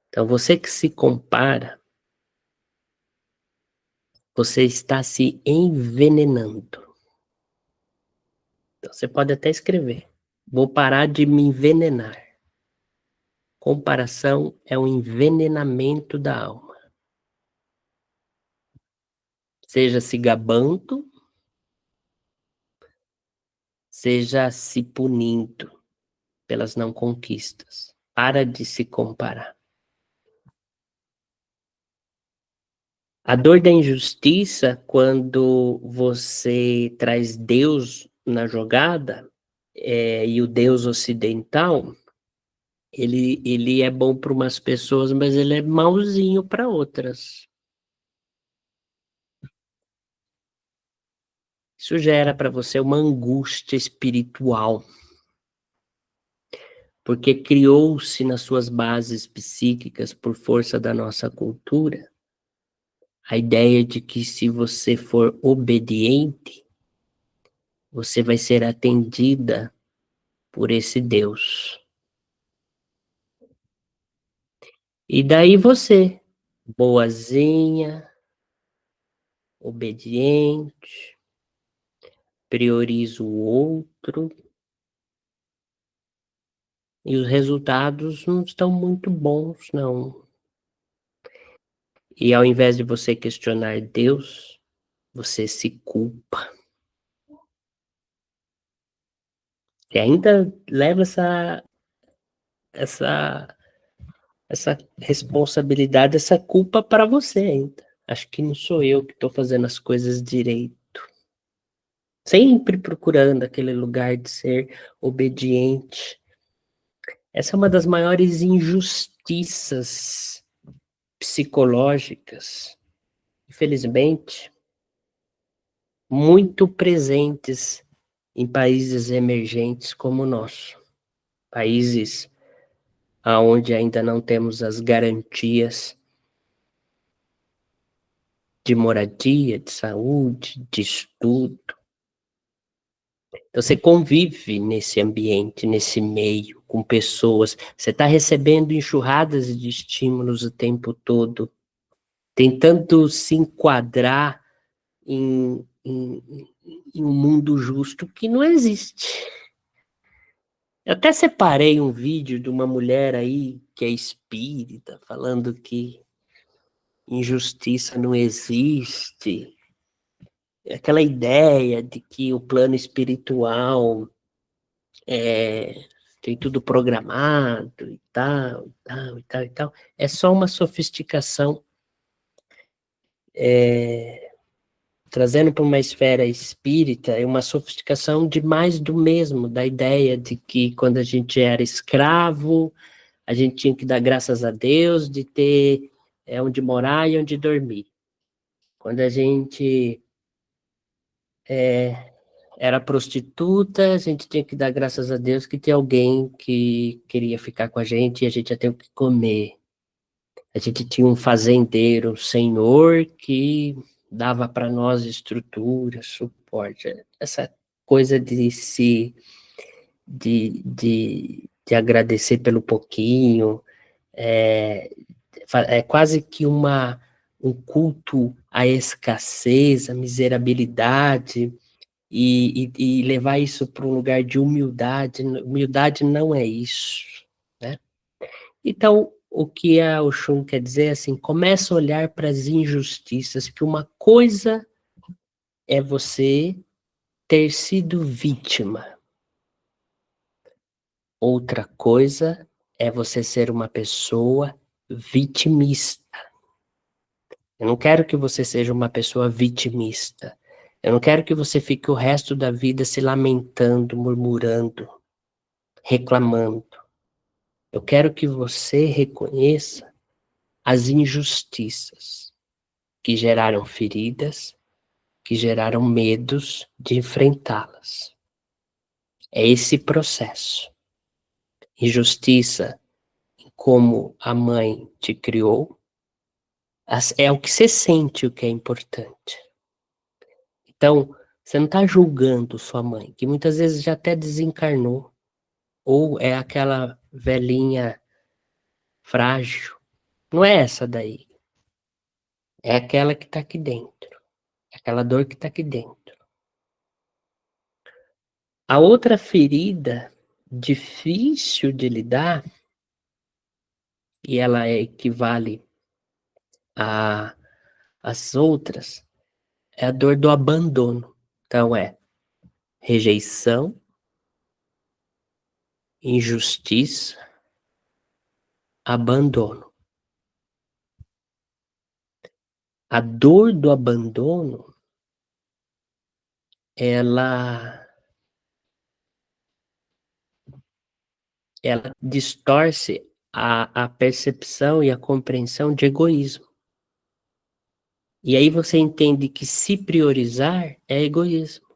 Então, você que se compara, você está se envenenando. Então, você pode até escrever: vou parar de me envenenar. Comparação é um envenenamento da alma. Seja se gabando, seja se punindo pelas não conquistas. Para de se comparar. A dor da injustiça, quando você traz Deus na jogada, e o Deus ocidental, ele é bom para umas pessoas, mas ele é mauzinho para outras. Isso gera para você uma angústia espiritual, porque criou-se nas suas bases psíquicas, por força da nossa cultura, a ideia de que se você for obediente, você vai ser atendida por esse Deus. E daí você, boazinha, obediente, prioriza o outro, e os resultados não estão muito bons, não. E ao invés de você questionar Deus, você se culpa. E ainda leva essa, essa responsabilidade, essa culpa para você ainda. Acho que não sou eu que estou fazendo as coisas direito. Sempre procurando aquele lugar de ser obediente. Essa é uma das maiores injustiças psicológicas, infelizmente, muito presentes em países emergentes como o nosso. Países onde ainda não temos as garantias de moradia, de saúde, de estudo. Então, você convive nesse ambiente, nesse meio, com pessoas. Você está recebendo enxurradas de estímulos o tempo todo, tentando se enquadrar em um mundo justo que não existe. Eu até separei um vídeo de uma mulher aí que é espírita, falando que injustiça não existe. Aquela ideia de que o plano espiritual tem tudo programado e tal, e tal, e tal, e tal. É só uma sofisticação, trazendo para uma esfera espírita, é uma sofisticação de mais do mesmo, da ideia de que quando a gente era escravo, a gente tinha que dar graças a Deus de ter onde morar e onde dormir. Quando a gente era prostituta, a gente tinha que dar graças a Deus que tinha alguém que queria ficar com a gente e a gente ia ter o que comer. A gente tinha um fazendeiro, um senhor que dava para nós estrutura, suporte. Essa coisa de agradecer pelo pouquinho, é quase que um culto à escassez, à miserabilidade, e levar isso para um lugar de humildade. Humildade não é isso, né? Então, o que a Oxum quer dizer é assim, começa a olhar para as injustiças, que uma coisa é você ter sido vítima, outra coisa é você ser uma pessoa vitimista. Eu não quero que você seja uma pessoa vitimista. Eu não quero que você fique o resto da vida se lamentando, murmurando, reclamando. Eu quero que você reconheça as injustiças que geraram feridas, que geraram medos de enfrentá-las. É esse processo. Injustiça em como a mãe te criou, é o que você sente o que é importante. Então, você não está julgando sua mãe, que muitas vezes já até desencarnou, ou é aquela velhinha frágil. Não é essa daí. É aquela que está aqui dentro. É aquela dor que está aqui dentro. A outra ferida difícil de lidar, e ela equivale às outras, é a dor do abandono. Então é rejeição, injustiça, abandono. A dor do abandono, ela distorce a percepção e a compreensão de egoísmo. E aí você entende que se priorizar é egoísmo.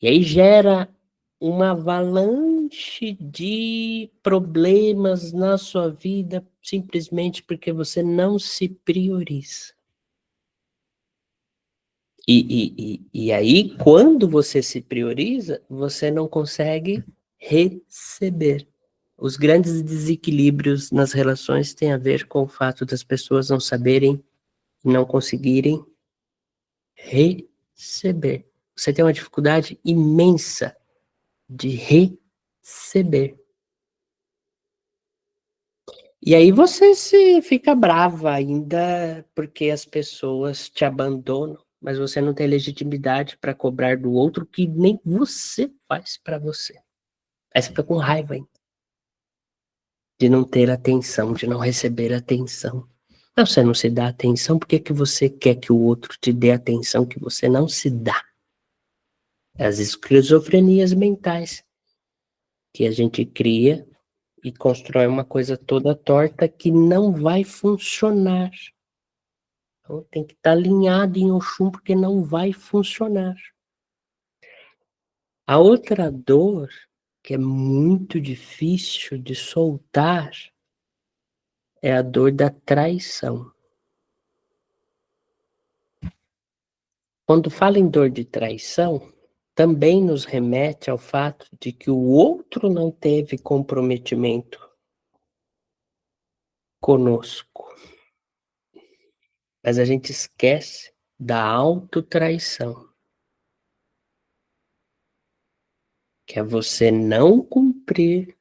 E aí gera uma avalanche de problemas na sua vida, simplesmente porque você não se prioriza. E aí, quando você se prioriza, você não consegue receber. Os grandes desequilíbrios nas relações têm a ver com o fato das pessoas não saberem, não conseguirem receber. Você tem uma dificuldade imensa de receber. E aí você se fica brava ainda porque as pessoas te abandonam, mas você não tem legitimidade para cobrar do outro que nem você faz para você. Aí você fica com raiva ainda de não ter atenção, de não receber atenção. Não, você não se dá atenção, por que que você quer que o outro te dê atenção que você não se dá? As esquizofrenias mentais que a gente cria e constrói uma coisa toda torta que não vai funcionar. Então tem que estar alinhado em Oxum porque não vai funcionar. A outra dor, que é muito difícil de soltar, é a dor da traição. Quando fala em dor de traição, também nos remete ao fato de que o outro não teve comprometimento conosco. Mas a gente esquece da autotraição, que é você não cumprir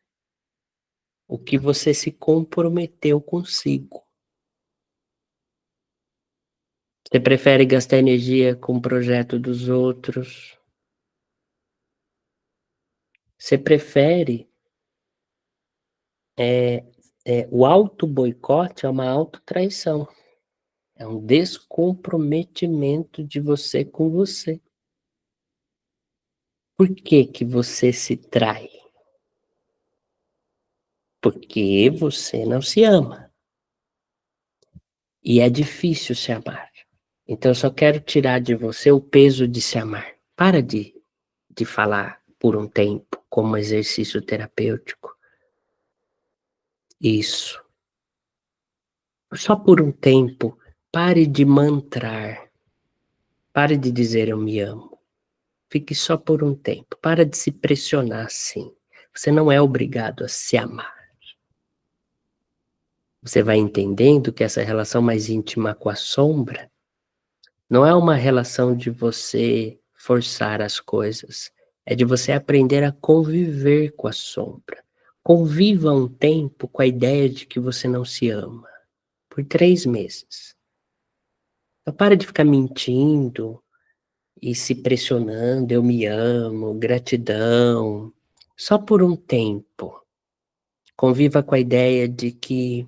o que você se comprometeu consigo. Você prefere gastar energia com o projeto dos outros. Você prefere. O auto-boicote é uma autotraição. É um descomprometimento de você com você. Por que que você se trai? Porque você não se ama. E é difícil se amar. Então eu só quero tirar de você o peso de se amar. Para de falar por um tempo como exercício terapêutico. Isso. Só por um tempo, pare de mantrar. Pare de dizer eu me amo. Fique só por um tempo. Para de se pressionar assim. Você não é obrigado a se amar. Você vai entendendo que essa relação mais íntima com a sombra não é uma relação de você forçar as coisas. É de você aprender a conviver com a sombra. Conviva um tempo com a ideia de que você não se ama. Por 3 meses. Então, para de ficar mentindo e se pressionando, eu me amo, gratidão. Só por um tempo. Conviva com a ideia de que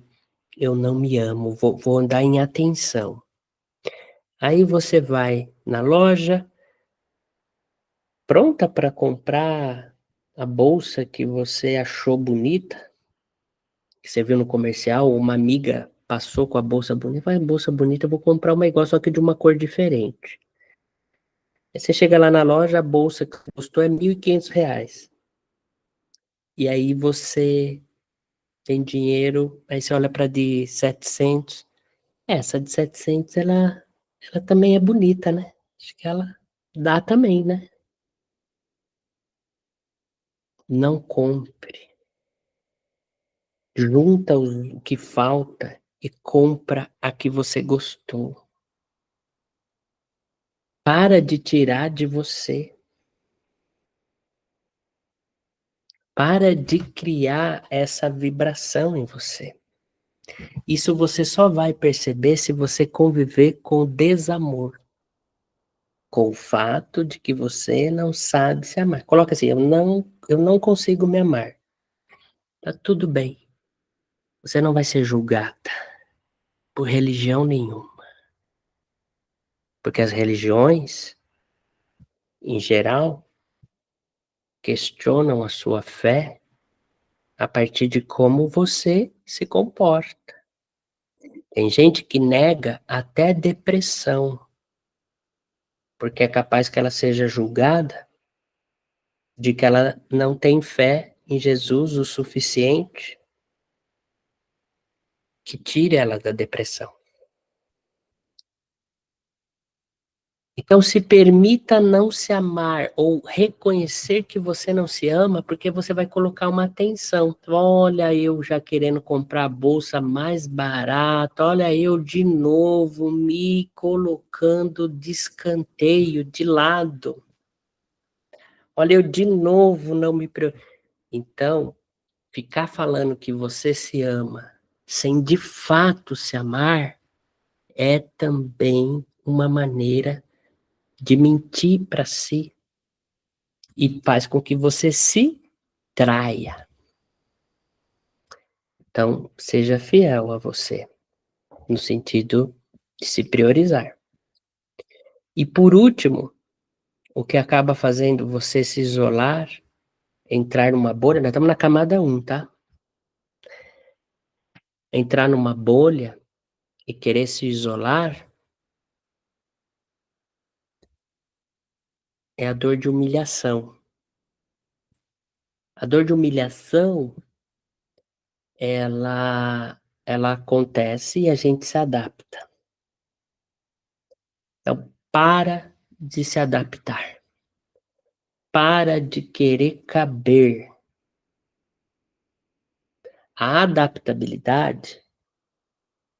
eu não me amo, vou andar em atenção. Aí você vai na loja, pronta para comprar a bolsa que você achou bonita, que você viu no comercial, uma amiga passou com a bolsa bonita, vai, bolsa bonita, eu vou comprar uma igual, só que de uma cor diferente. Aí você chega lá na loja, a bolsa que custou é R$ 1.500. E aí você tem dinheiro, aí você olha para de 700. Essa de 700, ela também é bonita, né? Acho que ela dá também, né? Não compre. Junta o que falta e compra a que você gostou. Para de tirar de você. Para de criar essa vibração em você. Isso você só vai perceber se você conviver com o desamor. Com o fato de que você não sabe se amar. Coloca assim, eu não consigo me amar. Tá tudo bem. Você não vai ser julgada por religião nenhuma. Porque as religiões, em geral, questionam a sua fé a partir de como você se comporta. Tem gente que nega até depressão, porque é capaz que ela seja julgada de que ela não tem fé em Jesus o suficiente que tire ela da depressão. Então se permita não se amar ou reconhecer que você não se ama, porque você vai colocar uma atenção. Olha eu já querendo comprar a bolsa mais barata, olha eu de novo me colocando de escanteio, de lado. Olha eu de novo não me preocupo. Então, ficar falando que você se ama sem de fato se amar é também uma maneira de mentir para si e faz com que você se traia. Então, seja fiel a você, no sentido de se priorizar. E por último, o que acaba fazendo você se isolar, entrar numa bolha, nós estamos na camada 1, tá? Entrar numa bolha e querer se isolar é a dor de humilhação. A dor de humilhação, ela acontece e a gente se adapta. Então, para de se adaptar. Para de querer caber. A adaptabilidade,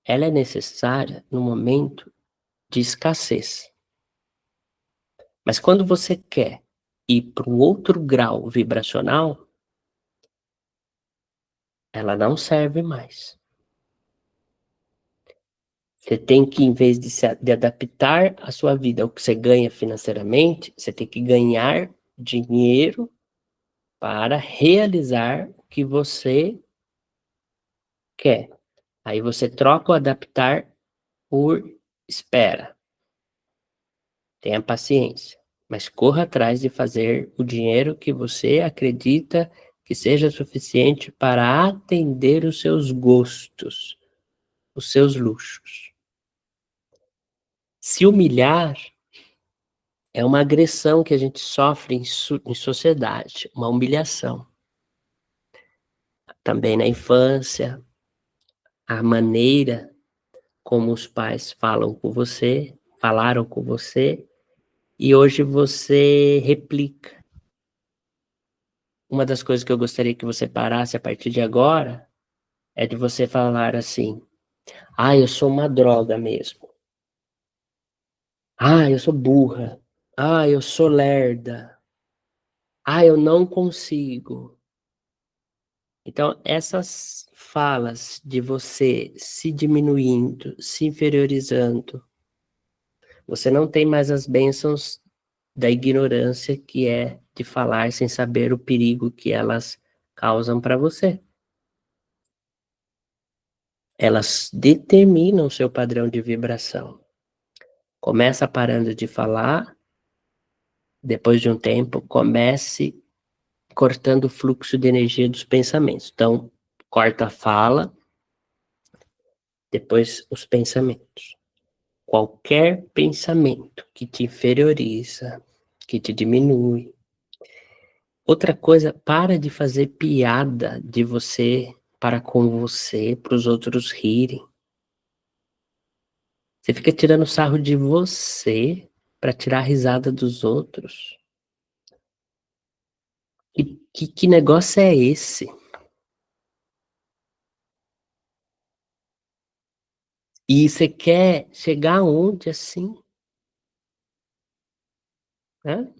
ela é necessária no momento de escassez. Mas quando você quer ir para um outro grau vibracional, ela não serve mais. Você tem que, em vez de adaptar a sua vida ao que você ganha financeiramente, você tem que ganhar dinheiro para realizar o que você quer. Aí você troca o adaptar por espera. Tenha paciência, mas corra atrás de fazer o dinheiro que você acredita que seja suficiente para atender os seus gostos, os seus luxos. Se humilhar é uma agressão que a gente sofre em sociedade, uma humilhação. Também na infância, a maneira como os pais falaram com você, e hoje você replica. Uma das coisas que eu gostaria que você parasse a partir de agora é de você falar assim: ah, eu sou uma droga mesmo. Ah, eu sou burra. Ah, eu sou lerda. Ah, eu não consigo. Então, essas falas de você se diminuindo, se inferiorizando, você não tem mais as bênçãos da ignorância, que é de falar sem saber o perigo que elas causam para você. Elas determinam o seu padrão de vibração. Começa parando de falar, depois de um tempo, comece cortando o fluxo de energia dos pensamentos. Então, corta a fala, depois os pensamentos. Qualquer pensamento que te inferioriza, que te diminui. Outra coisa, para de fazer piada de você para com você, para os outros rirem. Você fica tirando sarro de você para tirar a risada dos outros. Que negócio é esse? E você quer chegar aonde assim? Né?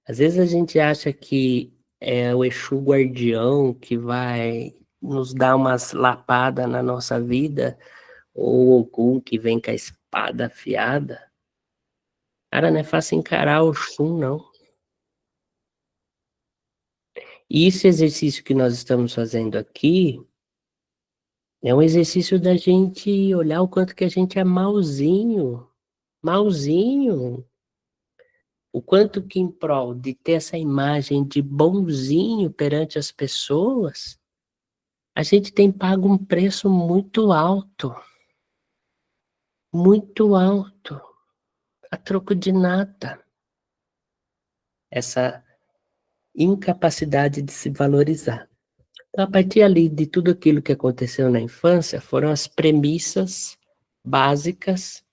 Às vezes a gente acha que é o Exu guardião que vai nos dar umas lapadas na nossa vida, ou o Ogum que vem com a espada afiada. Cara, não é fácil encarar o Exu, não. E esse exercício que nós estamos fazendo aqui é um exercício da gente olhar o quanto que a gente é malzinho. Malzinho. O quanto que em prol de ter essa imagem de bonzinho perante as pessoas, a gente tem pago um preço muito alto, a troco de nada. essa incapacidade de se valorizar. Então, a partir ali de tudo aquilo que aconteceu na infância, foram as premissas básicas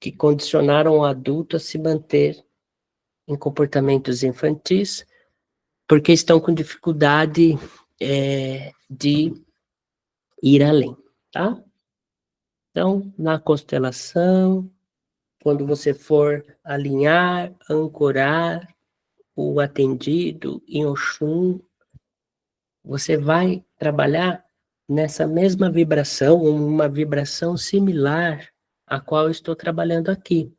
que condicionaram o adulto a se manter em comportamentos infantis, porque estão com dificuldade de ir além, tá? Então, na constelação, quando você for alinhar, ancorar o atendido em Oxum, você vai trabalhar nessa mesma vibração, uma vibração similar à qual eu estou trabalhando aqui.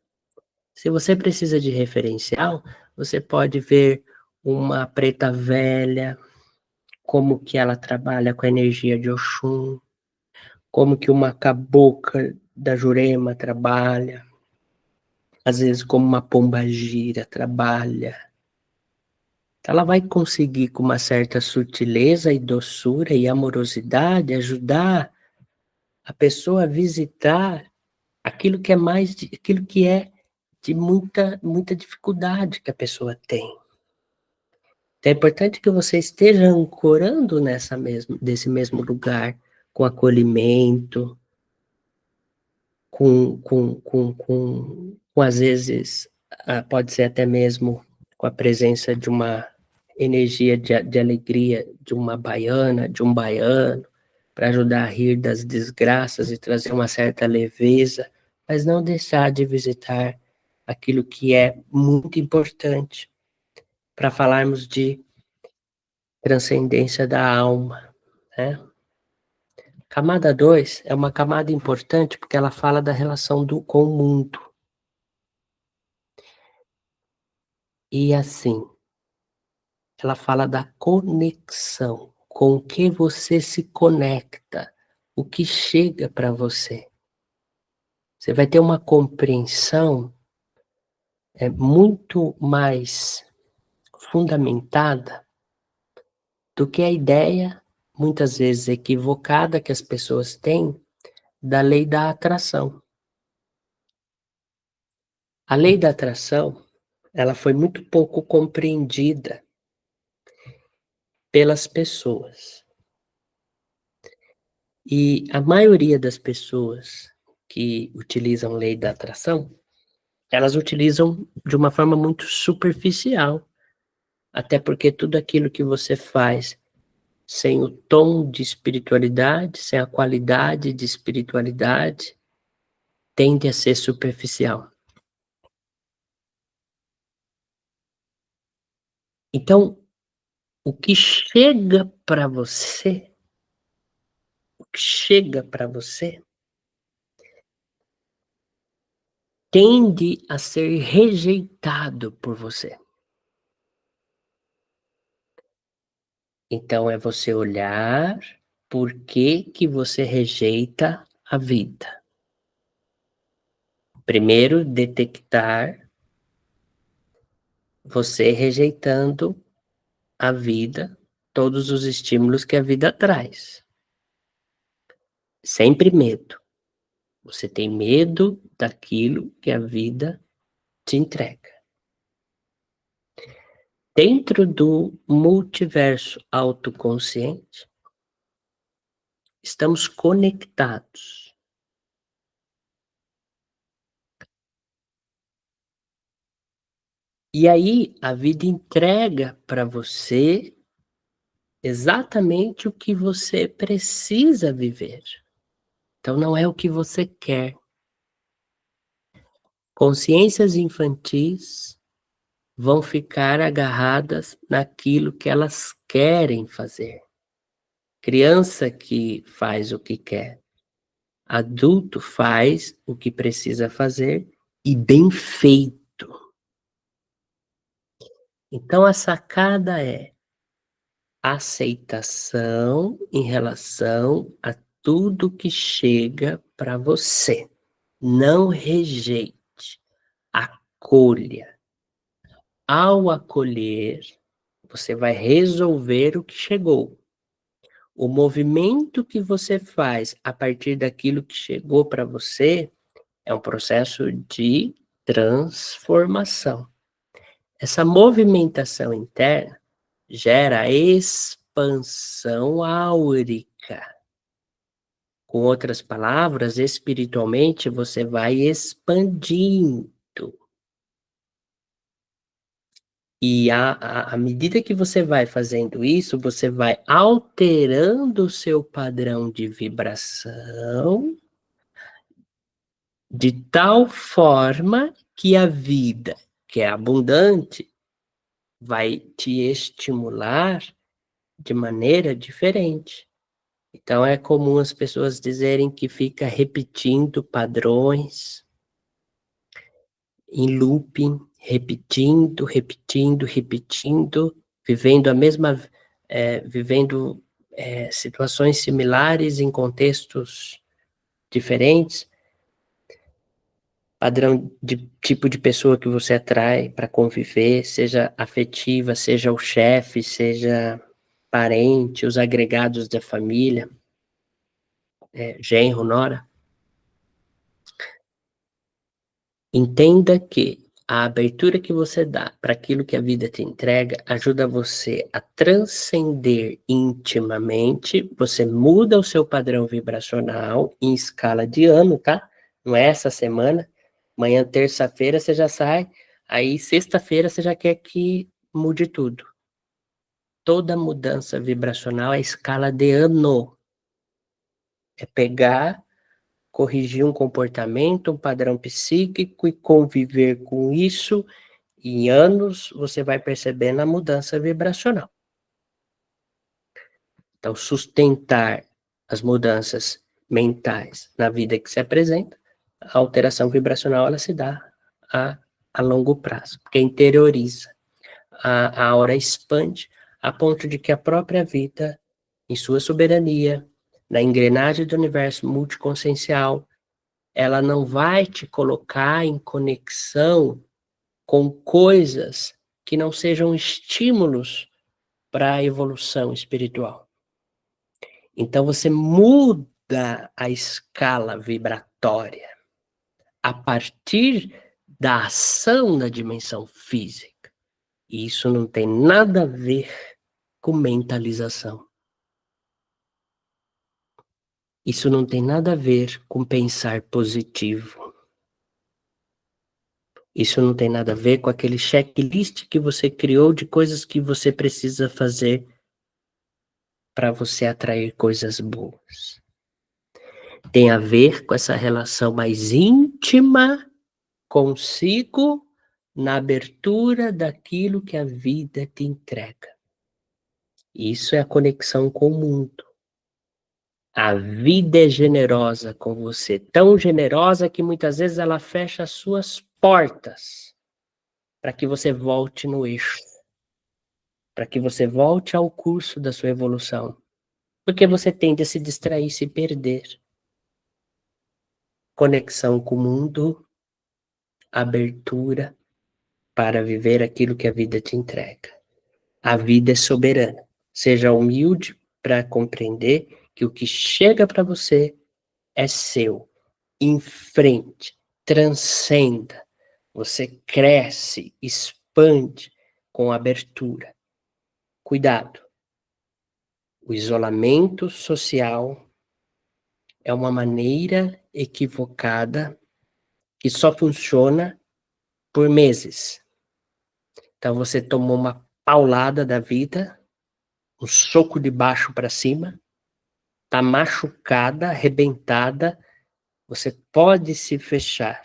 Se você precisa de referencial, você pode ver uma preta velha, como que ela trabalha com a energia de Oxum, como que uma cabocla da Jurema trabalha, às vezes como uma pombagira trabalha. Ela vai conseguir, com uma certa sutileza e doçura e amorosidade, ajudar a pessoa a visitar aquilo que é aquilo que é de muita dificuldade que a pessoa tem. Então é importante que você esteja ancorando desse mesmo lugar, com acolhimento, com às vezes, pode ser até mesmo com a presença de uma energia de alegria de uma baiana, de um baiano, para ajudar a rir das desgraças e trazer uma certa leveza, mas não deixar de visitar aquilo que é muito importante para falarmos de transcendência da alma, né? Camada 2 é uma camada importante porque ela fala da relação com o mundo. E assim, ela fala da conexão, com o que você se conecta, o que chega para você. Você vai ter uma compreensão muito mais fundamentada do que a ideia, muitas vezes equivocada, que as pessoas têm da lei da atração. A lei da atração, ela foi muito pouco compreendida pelas pessoas. E a maioria das pessoas que utilizam lei da atração, elas utilizam de uma forma muito superficial, até porque tudo aquilo que você faz sem o tom de espiritualidade, sem a qualidade de espiritualidade, tende a ser superficial. Então, o que chega para você, tende a ser rejeitado por você. Então é você olhar por que você rejeita a vida. Primeiro, detectar você rejeitando a vida, todos os estímulos que a vida traz. Sempre medo. Você tem medo daquilo que a vida te entrega. Dentro do multiverso autoconsciente, estamos conectados. E aí a vida entrega para você exatamente o que você precisa viver. Então não é o que você quer. Consciências infantis vão ficar agarradas naquilo que elas querem fazer. Criança que faz o que quer. Adulto faz o que precisa fazer e bem feito. Então a sacada é aceitação em relação a tudo que chega para você. Não rejeite, acolha. Ao acolher, você vai resolver o que chegou. O movimento que você faz a partir daquilo que chegou para você é um processo de transformação. Essa movimentação interna gera expansão áurica. Com outras palavras, espiritualmente você vai expandindo. E à medida que você vai fazendo isso, você vai alterando o seu padrão de vibração de tal forma que a vida, que é abundante, vai te estimular de maneira diferente. Então é comum as pessoas dizerem que fica repetindo padrões em looping, repetindo, repetindo, repetindo, vivendo a mesma, vivendo situações similares em contextos diferentes, padrão de tipo de pessoa que você atrai para conviver, seja afetiva, seja o chefe, seja parente, os agregados da família, genro, nora. Entenda que a abertura que você dá para aquilo que a vida te entrega ajuda você a transcender intimamente, você muda o seu padrão vibracional em escala de ano, tá? Não é essa semana, amanhã, terça-feira, você já sai, aí sexta-feira você já quer que mude tudo. Toda mudança vibracional é escala de ano. É pegar, corrigir um comportamento, um padrão psíquico e conviver com isso. Em anos, você vai percebendo a mudança vibracional. Então, sustentar as mudanças mentais na vida que se apresenta, a alteração vibracional ela se dá a longo prazo, porque interioriza. A aura expande a ponto de que a própria vida, em sua soberania, na engrenagem do universo multiconsciencial, ela não vai te colocar em conexão com coisas que não sejam estímulos para a evolução espiritual. Então você muda a escala vibratória a partir da ação na dimensão física. E isso não tem nada a ver com mentalização. Isso não tem nada a ver com pensar positivo. Isso não tem nada a ver com aquele checklist que você criou de coisas que você precisa fazer para você atrair coisas boas. Tem a ver com essa relação mais íntima consigo na abertura daquilo que a vida te entrega. Isso é a conexão com o mundo. A vida é generosa com você, tão generosa que muitas vezes ela fecha as suas portas para que você volte no eixo, para que você volte ao curso da sua evolução, porque você tende a se distrair, se perder. Conexão com o mundo, abertura para viver aquilo que a vida te entrega. A vida é soberana. Seja humilde para compreender que o que chega para você é seu. Enfrente, transcenda. Você cresce, expande com abertura. Cuidado. O isolamento social é uma maneira equivocada que só funciona por meses. Então você tomou uma paulada da vida, um soco de baixo para cima, tá machucada, arrebentada, você pode se fechar.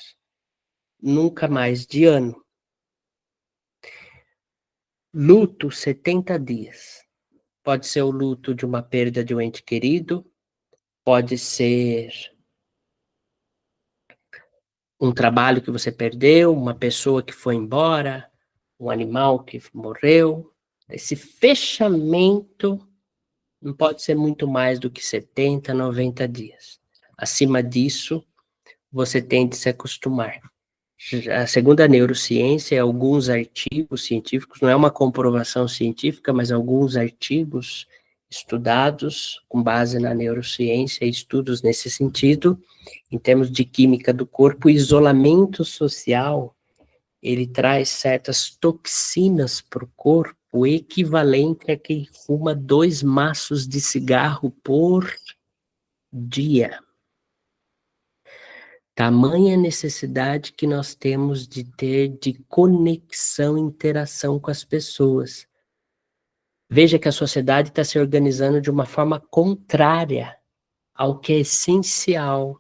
Nunca mais de ano. Luto 70 dias. Pode ser o luto de uma perda de um ente querido, pode ser um trabalho que você perdeu, uma pessoa que foi embora, um animal que morreu. Esse fechamento não pode ser muito mais do que 70, 90 dias. Acima disso, você tem de se acostumar. Segundo a neurociência, alguns artigos científicos, não é uma comprovação científica, mas alguns artigos estudados com base na neurociência, estudos nesse sentido, em termos de química do corpo, o isolamento social, ele traz certas toxinas para o corpo, o equivalente a quem fuma 2 maços de cigarro por dia. Tamanha necessidade que nós temos de ter de conexão, interação com as pessoas. Veja que a sociedade está se organizando de uma forma contrária ao que é essencial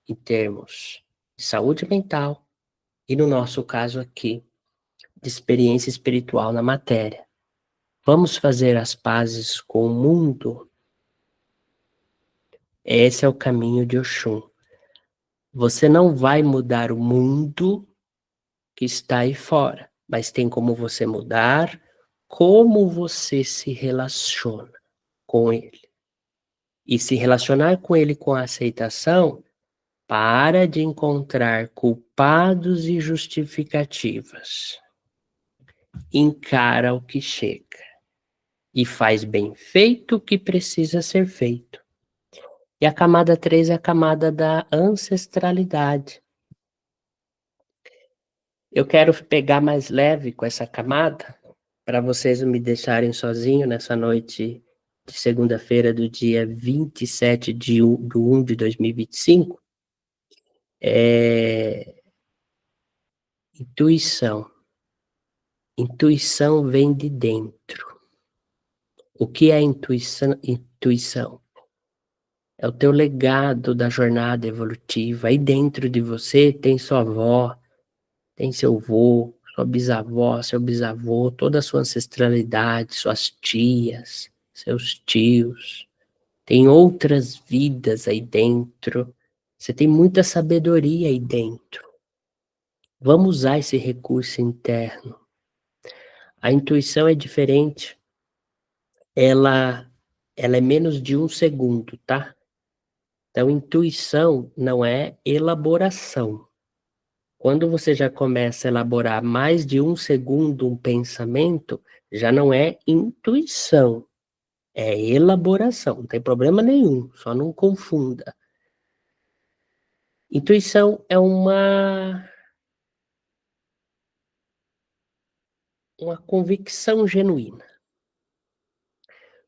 em termos de saúde mental e, no nosso caso aqui, de experiência espiritual na matéria. Vamos fazer as pazes com o mundo? Esse é o caminho de Oxum. Você não vai mudar o mundo que está aí fora, mas tem como você mudar como você se relaciona com ele. E se relacionar com ele com aceitação, para de encontrar culpados e justificativas. Encara o que chega e faz bem feito o que precisa ser feito. E a camada 3 é a camada da ancestralidade. Eu quero pegar mais leve com essa camada, para vocês não me deixarem sozinho nessa noite de segunda-feira do dia 27 de 1 de 2025. Intuição. Intuição vem de dentro. O que é intuição? Intuição é o teu legado da jornada evolutiva. Aí dentro de você tem sua avó, tem seu avô, sua bisavó, seu bisavô, toda a sua ancestralidade, suas tias, seus tios. Tem outras vidas aí dentro. Você tem muita sabedoria aí dentro. Vamos usar esse recurso interno. A intuição é diferente. Ela é menos de 1 segundo, tá? Então, intuição não é elaboração. Quando você já começa a elaborar mais de 1 segundo um pensamento, já não é intuição, é elaboração. Não tem problema nenhum, só não confunda. Intuição é uma convicção genuína.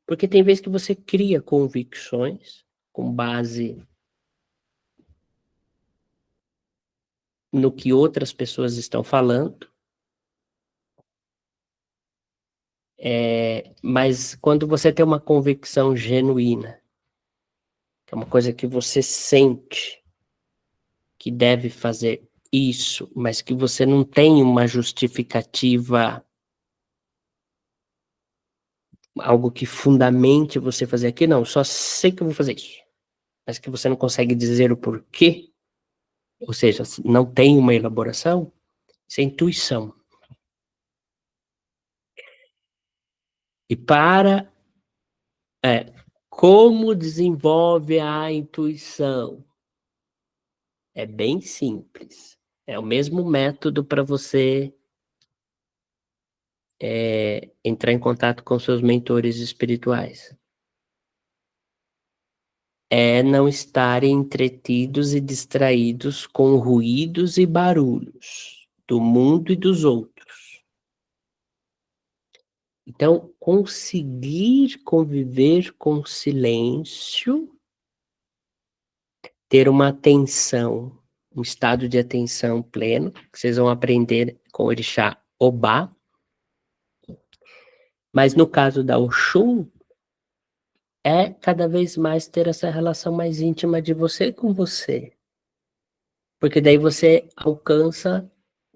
Porque tem vezes que você cria convicções com base no que outras pessoas estão falando, mas quando você tem uma convicção genuína, que é uma coisa que você sente que deve fazer isso, mas que você não tem uma justificativa, algo que fundamente você fazer aqui, não, só sei que eu vou fazer isso, mas que você não consegue dizer o porquê, ou seja, não tem uma elaboração, isso é intuição. E como desenvolve a intuição? É bem simples. É o mesmo método para você entrar em contato com seus mentores espirituais. É não estarem entretidos e distraídos com ruídos e barulhos do mundo e dos outros. Então, conseguir conviver com silêncio, ter uma atenção, um estado de atenção pleno, que vocês vão aprender com o Orixá Obá. Mas no caso da Oxum, é cada vez mais ter essa relação mais íntima de você com você. Porque daí você alcança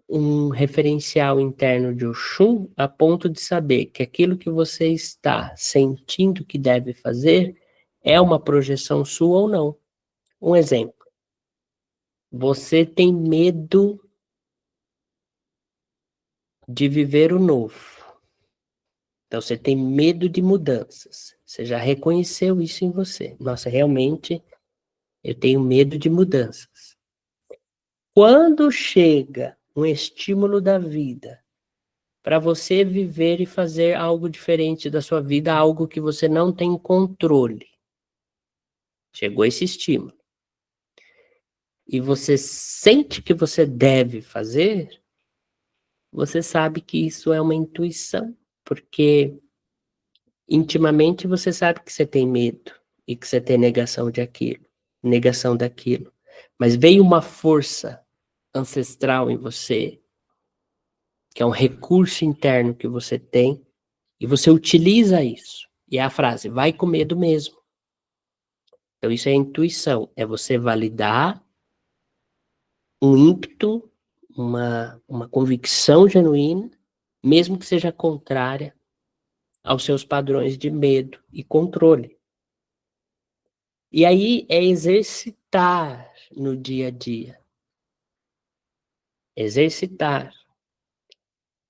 um referencial interno de Oxum a ponto de saber que aquilo que você está sentindo que deve fazer é uma projeção sua ou não. Um exemplo. Você tem medo de viver o novo. Então você tem medo de mudanças. Você já reconheceu isso em você. Nossa, realmente eu tenho medo de mudanças. Quando chega um estímulo da vida para você viver e fazer algo diferente da sua vida, algo que você não tem controle. Chegou esse estímulo. E você sente que você deve fazer, você sabe que isso é uma intuição, porque intimamente você sabe que você tem medo e que você tem negação daquilo. Mas veio uma força ancestral em você, que é um recurso interno que você tem, e você utiliza isso. E é a frase, vai com medo mesmo. Então isso é intuição, é você validar um ímpeto, uma convicção genuína, mesmo que seja contrária aos seus padrões de medo e controle. E aí é exercitar no dia a dia. Exercitar.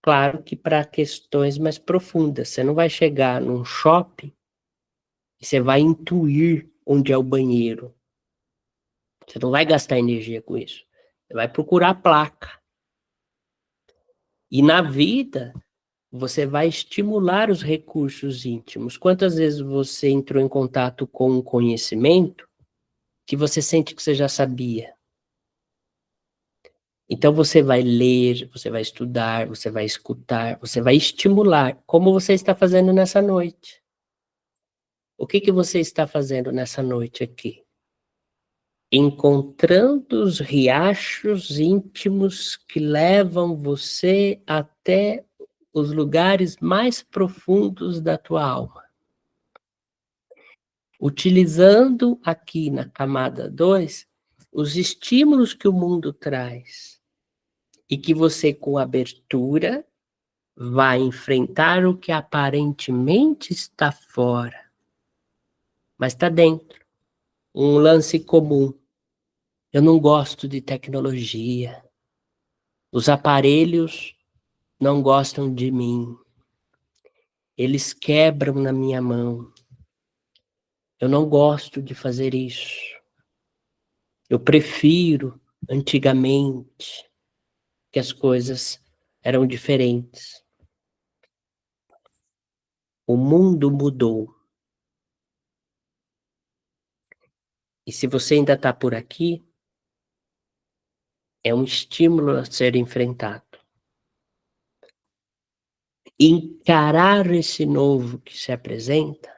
Claro que para questões mais profundas. Você não vai chegar num shopping e você vai intuir onde é o banheiro. Você não vai gastar energia com isso. Você vai procurar a placa. E na vida, você vai estimular os recursos íntimos. Quantas vezes você entrou em contato com um conhecimento que você sente que você já sabia? Então você vai ler, você vai estudar, você vai escutar, você vai estimular, como você está fazendo nessa noite. O que você está fazendo nessa noite aqui? Encontrando os riachos íntimos que levam você até os lugares mais profundos da tua alma. Utilizando aqui na camada 2 os estímulos que o mundo traz e que você, com abertura, vai enfrentar o que aparentemente está fora, mas está dentro. Um lance comum. Eu não gosto de tecnologia. Os aparelhos não gostam de mim. Eles quebram na minha mão. Eu não gosto de fazer isso. Eu prefiro antigamente que as coisas eram diferentes. O mundo mudou. E se você ainda está por aqui, é um estímulo a ser enfrentado. Encarar esse novo que se apresenta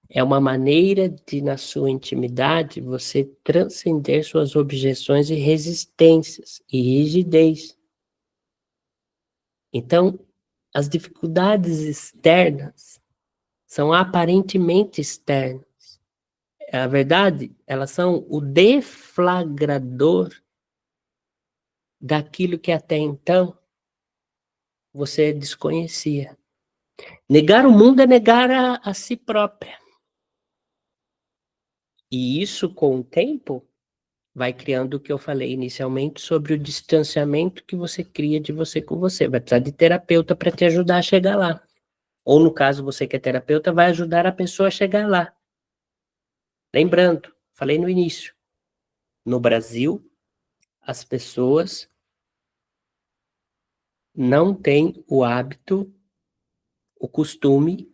é uma maneira de, na sua intimidade, você transcender suas objeções e resistências e rigidez. Então, as dificuldades externas são aparentemente externas. Na verdade, elas são o deflagrador daquilo que até então você desconhecia. Negar o mundo é negar a si própria. E isso, com o tempo, vai criando o que eu falei inicialmente sobre o distanciamento que você cria de você com você. Vai precisar de terapeuta para te ajudar a chegar lá. Ou, no caso, você que é terapeuta, vai ajudar a pessoa a chegar lá. Lembrando, falei no início, no Brasil, as pessoas não têm o hábito, o costume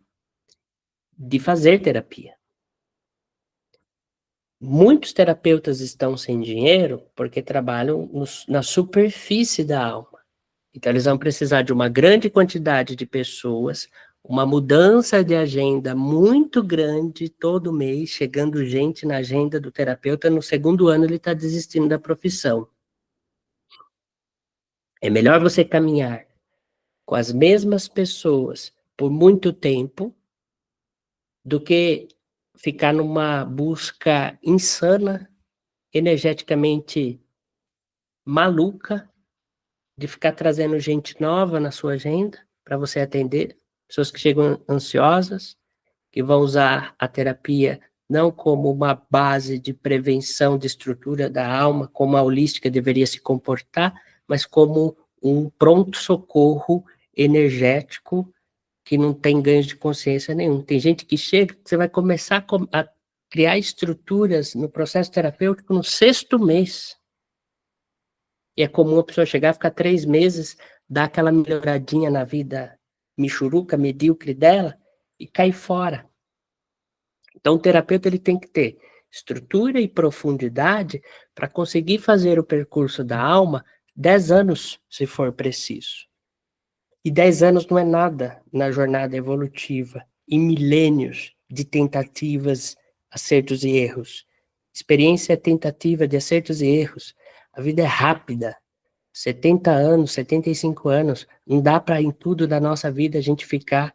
de fazer terapia. Muitos terapeutas estão sem dinheiro porque trabalham na superfície da alma. Então, eles vão precisar de uma grande quantidade de pessoas, uma mudança de agenda muito grande todo mês, chegando gente na agenda do terapeuta. No segundo ano, ele está desistindo da profissão. É melhor você caminhar com as mesmas pessoas por muito tempo do que ficar numa busca insana, energeticamente maluca, de ficar trazendo gente nova na sua agenda para você atender, pessoas que chegam ansiosas, que vão usar a terapia não como uma base de prevenção de estrutura da alma, como a holística deveria se comportar, mas como um pronto-socorro energético que não tem ganho de consciência nenhum. Tem gente que chega, você vai começar a criar estruturas no processo terapêutico no 6º mês. E é comum a pessoa chegar, ficar 3 meses, dar aquela melhoradinha na vida michuruca, medíocre dela e cair fora. Então, o terapeuta ele tem que ter estrutura e profundidade para conseguir fazer o percurso da alma 10 anos, se for preciso. E 10 anos não é nada na jornada evolutiva, em milênios de tentativas, acertos e erros. Experiência é tentativa de acertos e erros. A vida é rápida. 70 anos, 75 anos, não dá para em tudo da nossa vida a gente ficar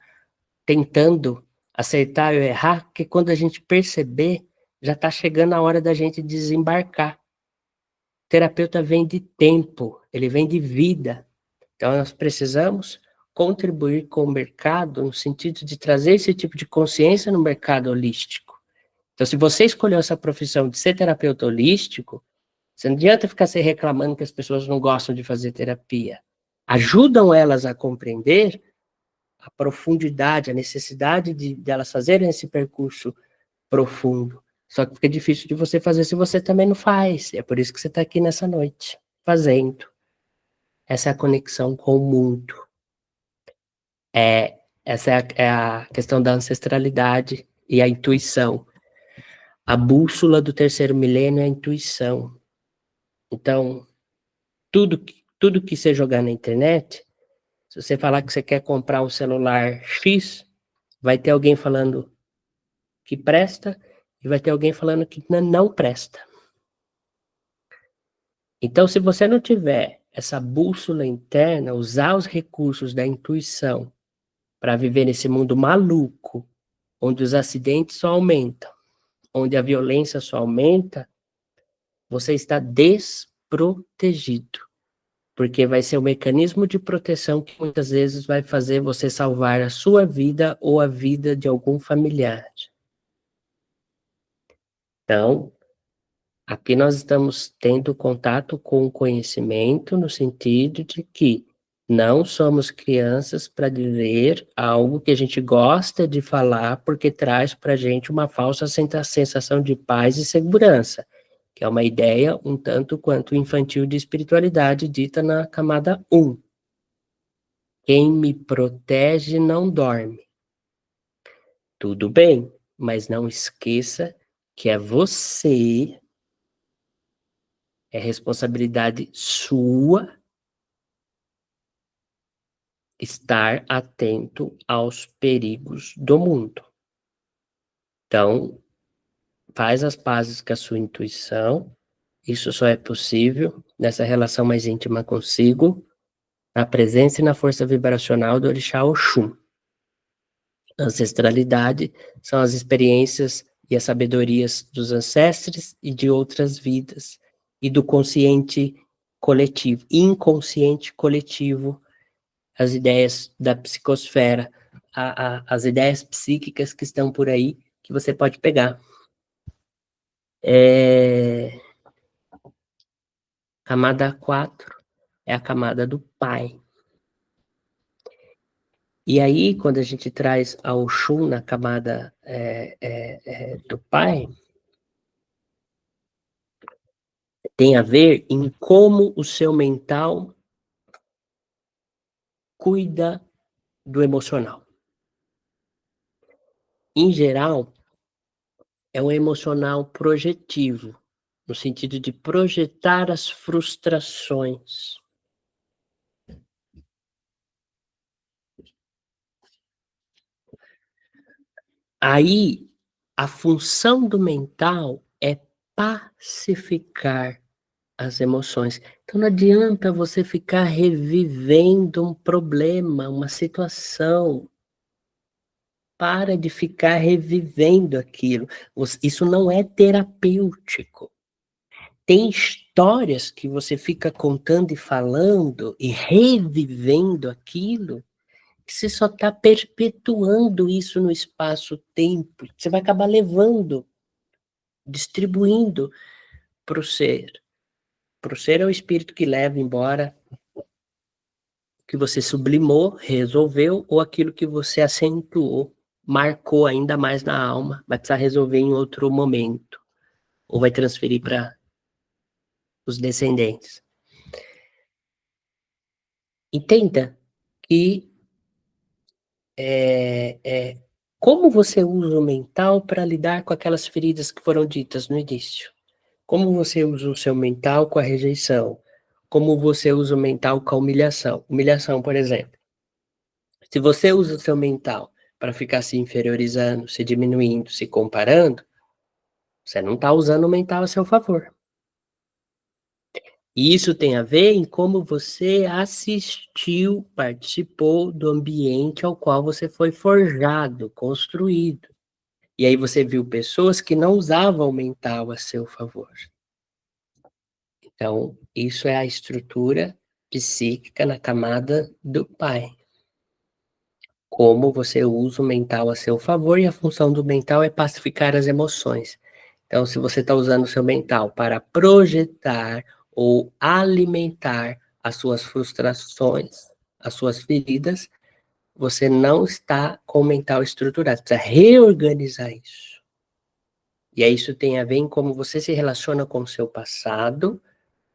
tentando acertar ou errar, porque quando a gente perceber, já está chegando a hora da gente desembarcar. O terapeuta vem de tempo, ele vem de vida. Então nós precisamos contribuir com o mercado no sentido de trazer esse tipo de consciência no mercado holístico. Então, se você escolheu essa profissão de ser terapeuta holístico, você não adianta ficar se reclamando que as pessoas não gostam de fazer terapia. Ajudam elas a compreender a profundidade, a necessidade de elas fazerem esse percurso profundo. Só que fica difícil de você fazer se você também não faz. É por isso que você está aqui nessa noite, fazendo. Essa é a conexão com o mundo. Essa é a questão da ancestralidade e a intuição. A bússola do terceiro milênio é a intuição. Então, tudo que você jogar na internet, se você falar que você quer comprar um celular X, vai ter alguém falando que presta e vai ter alguém falando que não presta. Então, se você não tiver essa bússola interna, usar os recursos da intuição para viver nesse mundo maluco, onde os acidentes só aumentam, onde a violência só aumenta, você está desprotegido. Porque vai ser um mecanismo de proteção que muitas vezes vai fazer você salvar a sua vida ou a vida de algum familiar. Então, aqui nós estamos tendo contato com o conhecimento no sentido de que não somos crianças para dizer algo que a gente gosta de falar porque traz para a gente uma falsa sensação de paz e segurança, que é uma ideia um tanto quanto infantil de espiritualidade dita na camada 1. Quem me protege não dorme. Tudo bem, mas não esqueça que é você, é responsabilidade sua estar atento aos perigos do mundo. Então, faz as pazes com a sua intuição. Isso só é possível nessa relação mais íntima consigo, na presença e na força vibracional do Orixá Oxum. Ancestralidade são as experiências e as sabedorias dos ancestres e de outras vidas, e do consciente coletivo, inconsciente coletivo, as ideias da psicosfera, as ideias psíquicas que estão por aí, que você pode pegar. Camada 4 é a camada do pai. E aí, quando a gente traz a Oxum na camada do pai, tem a ver em como o seu mental cuida do emocional. Em geral, é um emocional projetivo, no sentido de projetar as frustrações. Aí, a função do mental é pacificar as emoções. Então não adianta você ficar revivendo um problema, uma situação. Para de ficar revivendo aquilo. Isso não é terapêutico. Tem histórias que você fica contando e falando e revivendo aquilo, que você só está perpetuando isso no espaço-tempo. Você vai acabar levando, distribuindo para o ser. Para o ser é o espírito que leva embora que você sublimou, resolveu, ou aquilo que você acentuou, marcou ainda mais na alma, vai precisar resolver em outro momento, ou vai transferir para os descendentes. Entenda que como você usa o mental para lidar com aquelas feridas que foram ditas no início. Como você usa o seu mental com a rejeição. como você usa o mental com a humilhação. Humilhação, por exemplo. Se você usa o seu mental para ficar se inferiorizando, se diminuindo, se comparando, você não está usando o mental a seu favor. E isso tem a ver em como você assistiu, participou do ambiente ao qual você foi forjado, construído. E aí você viu pessoas que não usavam o mental a seu favor. Então, isso é a estrutura psíquica na camada do pai. Como você usa o mental a seu favor, e a função do mental é pacificar as emoções. Então, se você está usando o seu mental para projetar ou alimentar as suas frustrações, as suas feridas, você não está com o mental estruturado. Você precisa reorganizar isso. E aí isso tem a ver em como você se relaciona com o seu passado,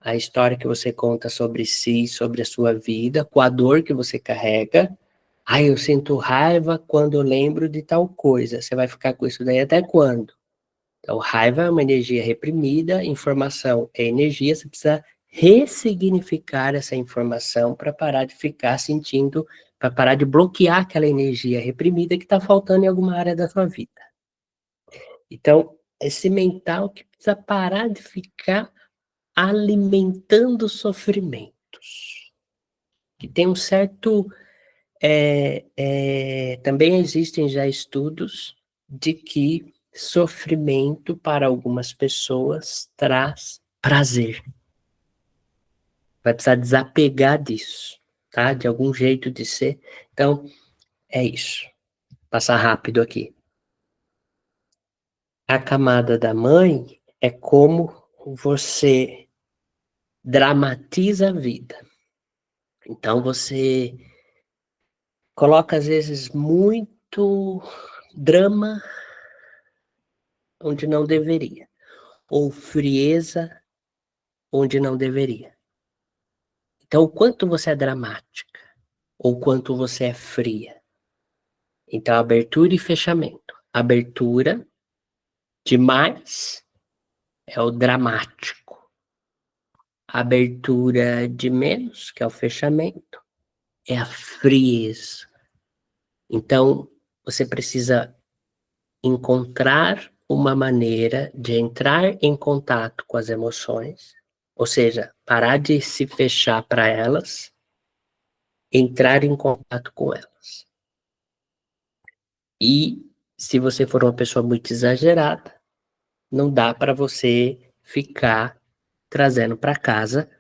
a história que você conta sobre si, sobre a sua vida, com a dor que você carrega. Ai, eu sinto raiva quando eu lembro de tal coisa. Você vai ficar com isso daí até quando? Então, raiva é uma energia reprimida, informação é energia, você precisa ressignificar essa informação para parar de ficar sentindo, para parar de bloquear aquela energia reprimida que está faltando em alguma área da sua vida. Então, esse mental que precisa parar de ficar alimentando sofrimentos, que tem um certo... também existem já estudos de que sofrimento para algumas pessoas traz prazer. Vai precisar desapegar disso, tá? De algum jeito de ser. Então, é isso. Passar rápido aqui. A camada da mãe é como você dramatiza a vida. Então, você coloca, às vezes, muito drama onde não deveria, ou frieza onde não deveria. Então, o quanto você é dramática, ou quanto você é fria. Então, abertura e fechamento. Abertura demais é o dramático. Abertura de menos, que é o fechamento, é a frieza. Então, você precisa encontrar uma maneira de entrar em contato com as emoções, ou seja, parar de se fechar para elas, entrar em contato com elas. E se você for uma pessoa muito exagerada, não dá para você ficar trazendo para casa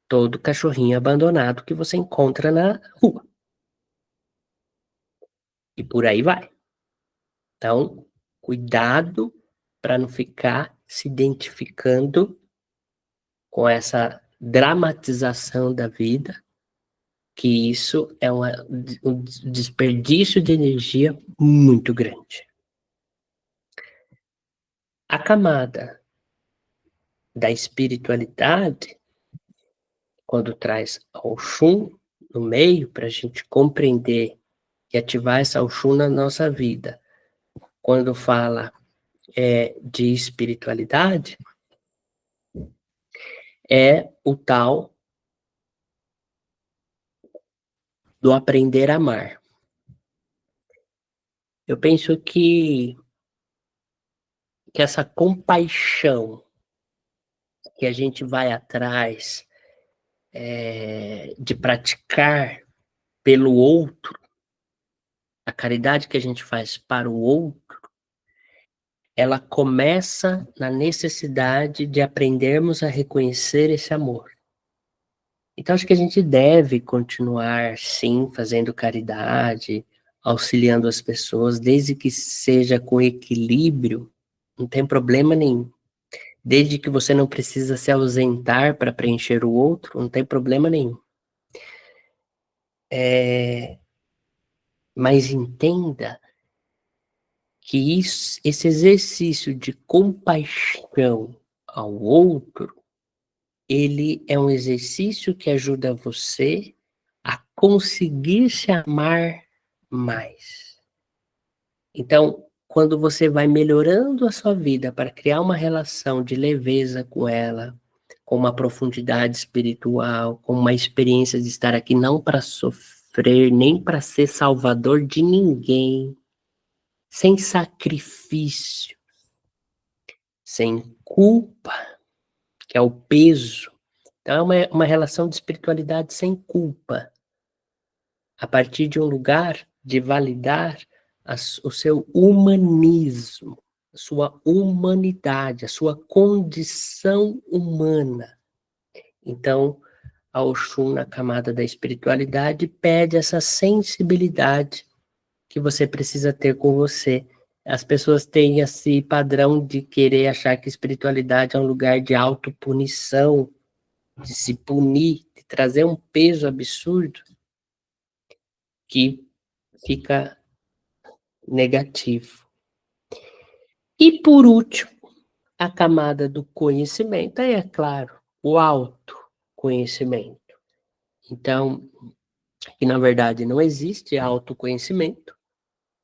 todo cachorrinho abandonado que você encontra na rua. E por aí vai. Então, cuidado para não ficar se identificando com essa dramatização da vida, que isso é um desperdício de energia muito grande. A camada da espiritualidade, quando traz a Oxum no meio, para a gente compreender e ativar essa Oxum na nossa vida, quando fala de espiritualidade, é o tal do aprender a amar. Eu penso que essa compaixão que a gente vai atrás de praticar pelo outro, a caridade que a gente faz para o outro, ela começa na necessidade de aprendermos a reconhecer esse amor. Então, acho que a gente deve continuar, sim, fazendo caridade, auxiliando as pessoas, desde que seja com equilíbrio, não tem problema nenhum. Desde que você não precisa se ausentar para preencher o outro, não tem problema nenhum. Mas entenda que esse exercício de compaixão ao outro, ele é um exercício que ajuda você a conseguir se amar mais. Então, quando você vai melhorando a sua vida para criar uma relação de leveza com ela, com uma profundidade espiritual, com uma experiência de estar aqui não para sofrer, nem para ser salvador de ninguém, sem sacrifício, sem culpa, que é o peso. Então, é uma relação de espiritualidade sem culpa, a partir de um lugar de validar o seu humanismo, a sua humanidade, a sua condição humana. Então, a Oxum, na camada da espiritualidade, pede essa sensibilidade que você precisa ter com você. As pessoas têm esse padrão de querer achar que espiritualidade é um lugar de autopunição, de se punir, de trazer um peso absurdo que fica negativo. E, por último, a camada do conhecimento, aí é claro, o autoconhecimento. Então, que na verdade não existe autoconhecimento,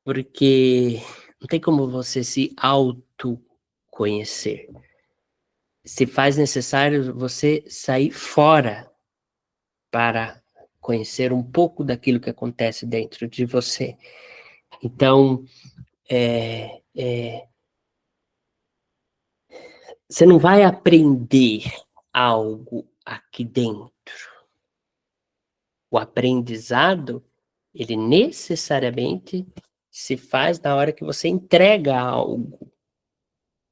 porque não tem como você se autoconhecer. Se faz necessário você sair fora para conhecer um pouco daquilo que acontece dentro de você. Então, você não vai aprender algo aqui dentro. O aprendizado, ele necessariamente se faz na hora que você entrega algo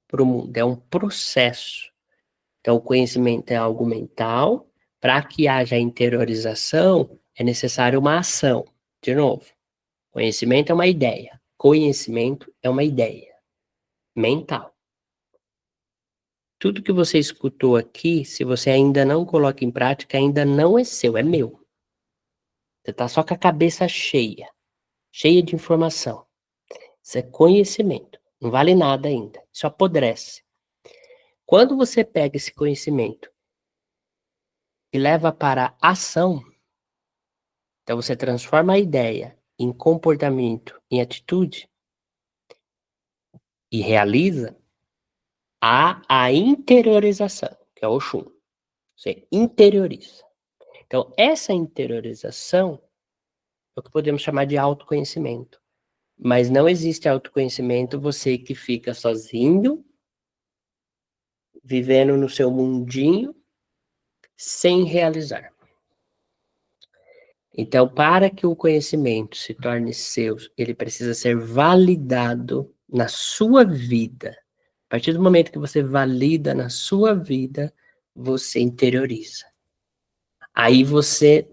para o mundo. É um processo. Então, o conhecimento é algo mental. Para que haja interiorização, é necessário uma ação. De novo, conhecimento é uma ideia. Conhecimento é uma ideia mental. Tudo que você escutou aqui, se você ainda não coloca em prática, ainda não é seu, é meu. Você está só com a cabeça cheia de informação. Isso é conhecimento. Não vale nada ainda. Isso apodrece. Quando você pega esse conhecimento e leva para a ação, então você transforma a ideia em comportamento, em atitude, e realiza, há a interiorização, que é o Oxum. Você interioriza. Então, essa interiorização é o que podemos chamar de autoconhecimento. Mas não existe autoconhecimento você que fica sozinho, vivendo no seu mundinho, sem realizar. Então, para que o conhecimento se torne seu, ele precisa ser validado na sua vida. A partir do momento que você valida na sua vida, você interioriza. Aí você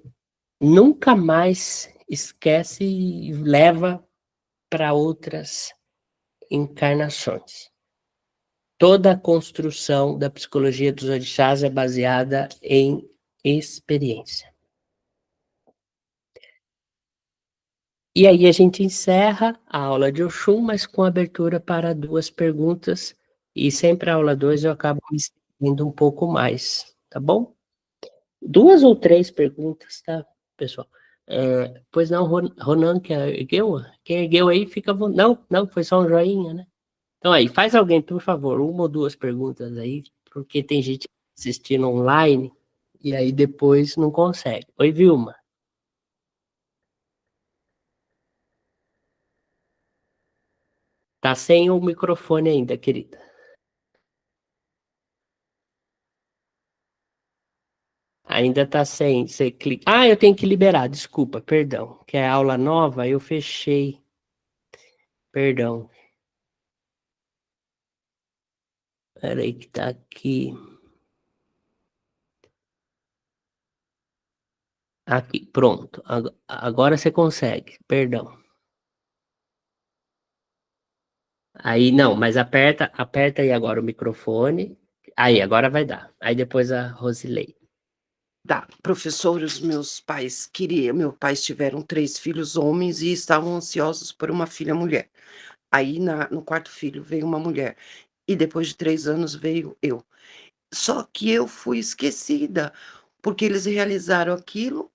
nunca mais esquece e leva para outras encarnações. Toda a construção da psicologia dos orixás é baseada em experiência. E aí a gente encerra a aula de Oxum, mas com abertura para 2 perguntas, e sempre a aula 2 eu acabo me estendendo um pouco mais, tá bom? 2 ou 3 perguntas, tá, pessoal? Pois não, Ronan, que ergueu? Quem ergueu aí fica... Não, foi só um joinha, né? Então aí, faz alguém, por favor, 1 ou 2 perguntas aí, porque tem gente assistindo online, e aí depois não consegue. Oi, Vilma. Tá sem o microfone ainda, querida. Ainda tá sem, você clica. Ah, eu tenho que liberar, desculpa, perdão. Que é aula nova, eu fechei. Perdão. Peraí que tá aqui. Aqui, pronto. Agora você consegue, perdão. Aí, não, mas aperta aí agora o microfone. Aí, agora vai dar. Aí depois a Rosilei. Tá, professor, os meus pais pais tiveram 3 filhos homens e estavam ansiosos por uma filha mulher. Aí no quarto filho veio uma mulher, e depois de 3 anos veio eu. Só que eu fui esquecida, porque eles realizaram aquilo,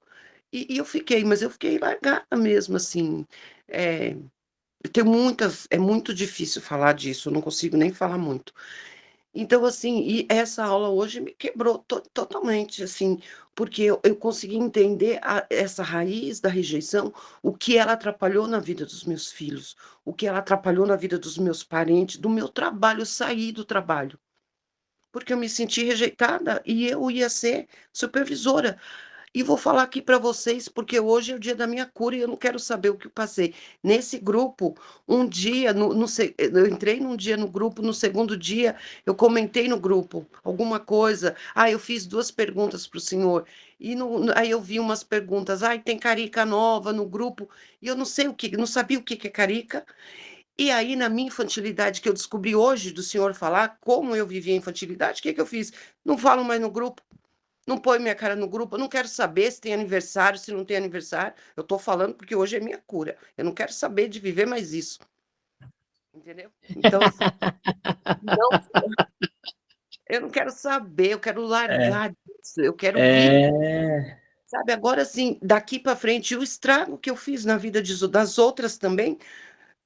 e eu fiquei, mas eu fiquei largada mesmo, assim, eu tenho muitas é muito difícil falar disso, eu não consigo nem falar muito. Então, assim, e essa aula hoje me quebrou totalmente, assim, porque eu consegui entender essa raiz da rejeição, o que ela atrapalhou na vida dos meus filhos, o que ela atrapalhou na vida dos meus parentes, do meu trabalho, eu saí do trabalho, porque eu me senti rejeitada e eu ia ser supervisora. E vou falar aqui para vocês, porque hoje é o dia da minha cura e eu não quero saber o que eu passei. Nesse grupo, um dia, eu entrei num dia no grupo, no segundo dia, eu comentei no grupo alguma coisa. Ah, eu fiz duas perguntas para o senhor. E aí eu vi umas perguntas. Ah, tem carica nova no grupo. E eu não sei o que, não sabia o que que é carica. E aí, na minha infantilidade, que eu descobri hoje do senhor falar como eu vivia a infantilidade, o que que eu fiz? Não falo mais no grupo. Não põe minha cara no grupo, eu não quero saber se tem aniversário, se não tem aniversário. Eu estou falando porque hoje é minha cura. Eu não quero saber de viver mais isso. Entendeu? Então, assim, não, eu não quero saber, eu quero É, largar disso, eu quero viver. é, Sabe, agora, assim, daqui para frente, o estrago que eu fiz na vida das outras também,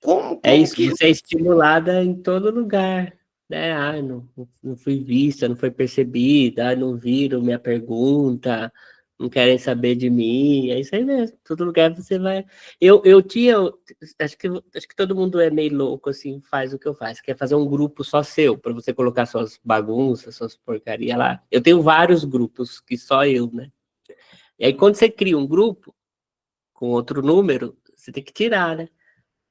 como, é como isso, que. você é estimulada em todo lugar, né? Ah, não fui vista, não foi percebida, ah, não viram minha pergunta, não querem saber de mim, é isso aí mesmo, todo lugar você vai... Eu tinha, acho que todo mundo é meio louco, assim, faz o que eu faço, quer fazer um grupo só seu, para você colocar suas bagunças, suas porcaria lá. Eu tenho vários grupos, que só eu, né? E aí, quando você cria um grupo com outro número, você tem que tirar, né?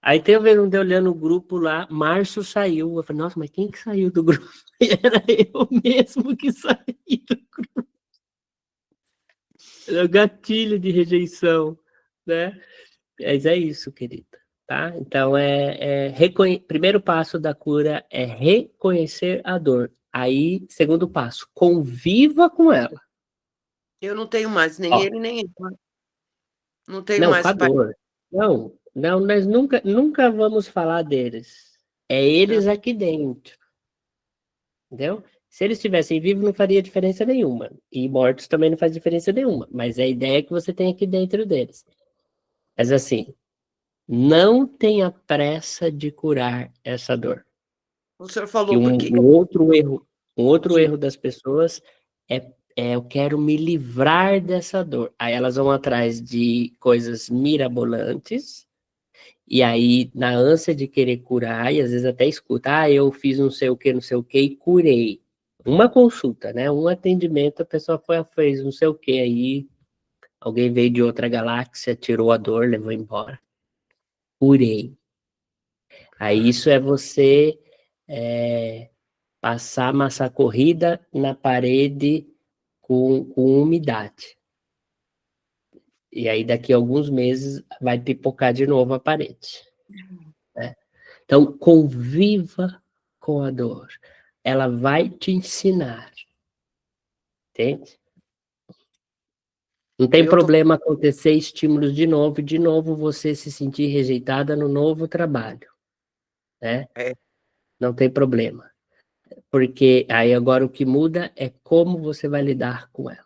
Aí teve um dia olhando o grupo lá, Márcio saiu. Eu falei, nossa, mas quem que saiu do grupo? E era eu mesmo que saí do grupo. Era o gatilho de rejeição, né? Mas é isso, querida, tá? Então, primeiro passo da cura é reconhecer a dor. Aí, segundo passo, conviva com ela. Eu não tenho mais nem Ó, ele, nem ela. Não tenho não, com mais a pai. dor. Não, não, nós nunca vamos falar deles. É Né? eles aqui dentro. Entendeu? Se eles estivessem vivos, não faria diferença nenhuma. E mortos também não faz diferença nenhuma. Mas a ideia é que você tem aqui dentro deles. Mas assim, não tenha pressa de curar essa dor. O senhor Que falou, por um, que que um eu outro erro, um outro entendi? erro das pessoas é eu quero me livrar dessa dor. Aí elas vão atrás de coisas mirabolantes. E aí, na ânsia de querer curar, e às vezes até escuta, ah, eu fiz não sei o que, e curei. Uma consulta, né? Um atendimento, a pessoa fez não sei o que aí, alguém veio de outra galáxia, tirou a dor, levou embora. Curei. Aí isso é você passar massa corrida na parede com umidade. E aí daqui a alguns meses vai pipocar de novo a parede. Né? Então, conviva com a dor. Ela vai te ensinar, entende? Não tem Eu tô. problema acontecer estímulos de novo e de novo você se sentir rejeitada no novo trabalho, né? É, Não tem problema. Porque aí agora o que muda é como você vai lidar com ela.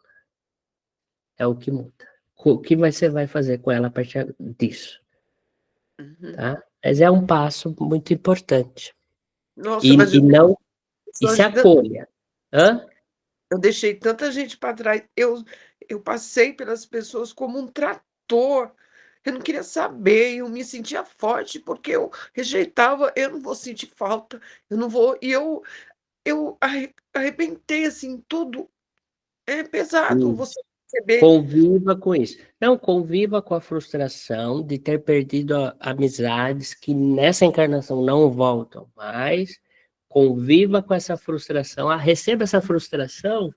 É o que muda. O que você vai fazer com ela a partir disso, uhum. tá? Mas é um passo muito importante. Nossa, mas E não, e se eu acolha. Hã? eu deixei tanta gente para trás. Eu passei pelas pessoas como um trator. Eu não queria saber, eu me sentia forte porque eu rejeitava, eu não vou sentir falta, eu não vou. E eu arrebentei assim tudo. É pesado Hum. você perceber. Conviva com isso. Não, conviva com a frustração de ter perdido amizades que nessa encarnação não voltam mais. Conviva com essa frustração. Ah, receba essa frustração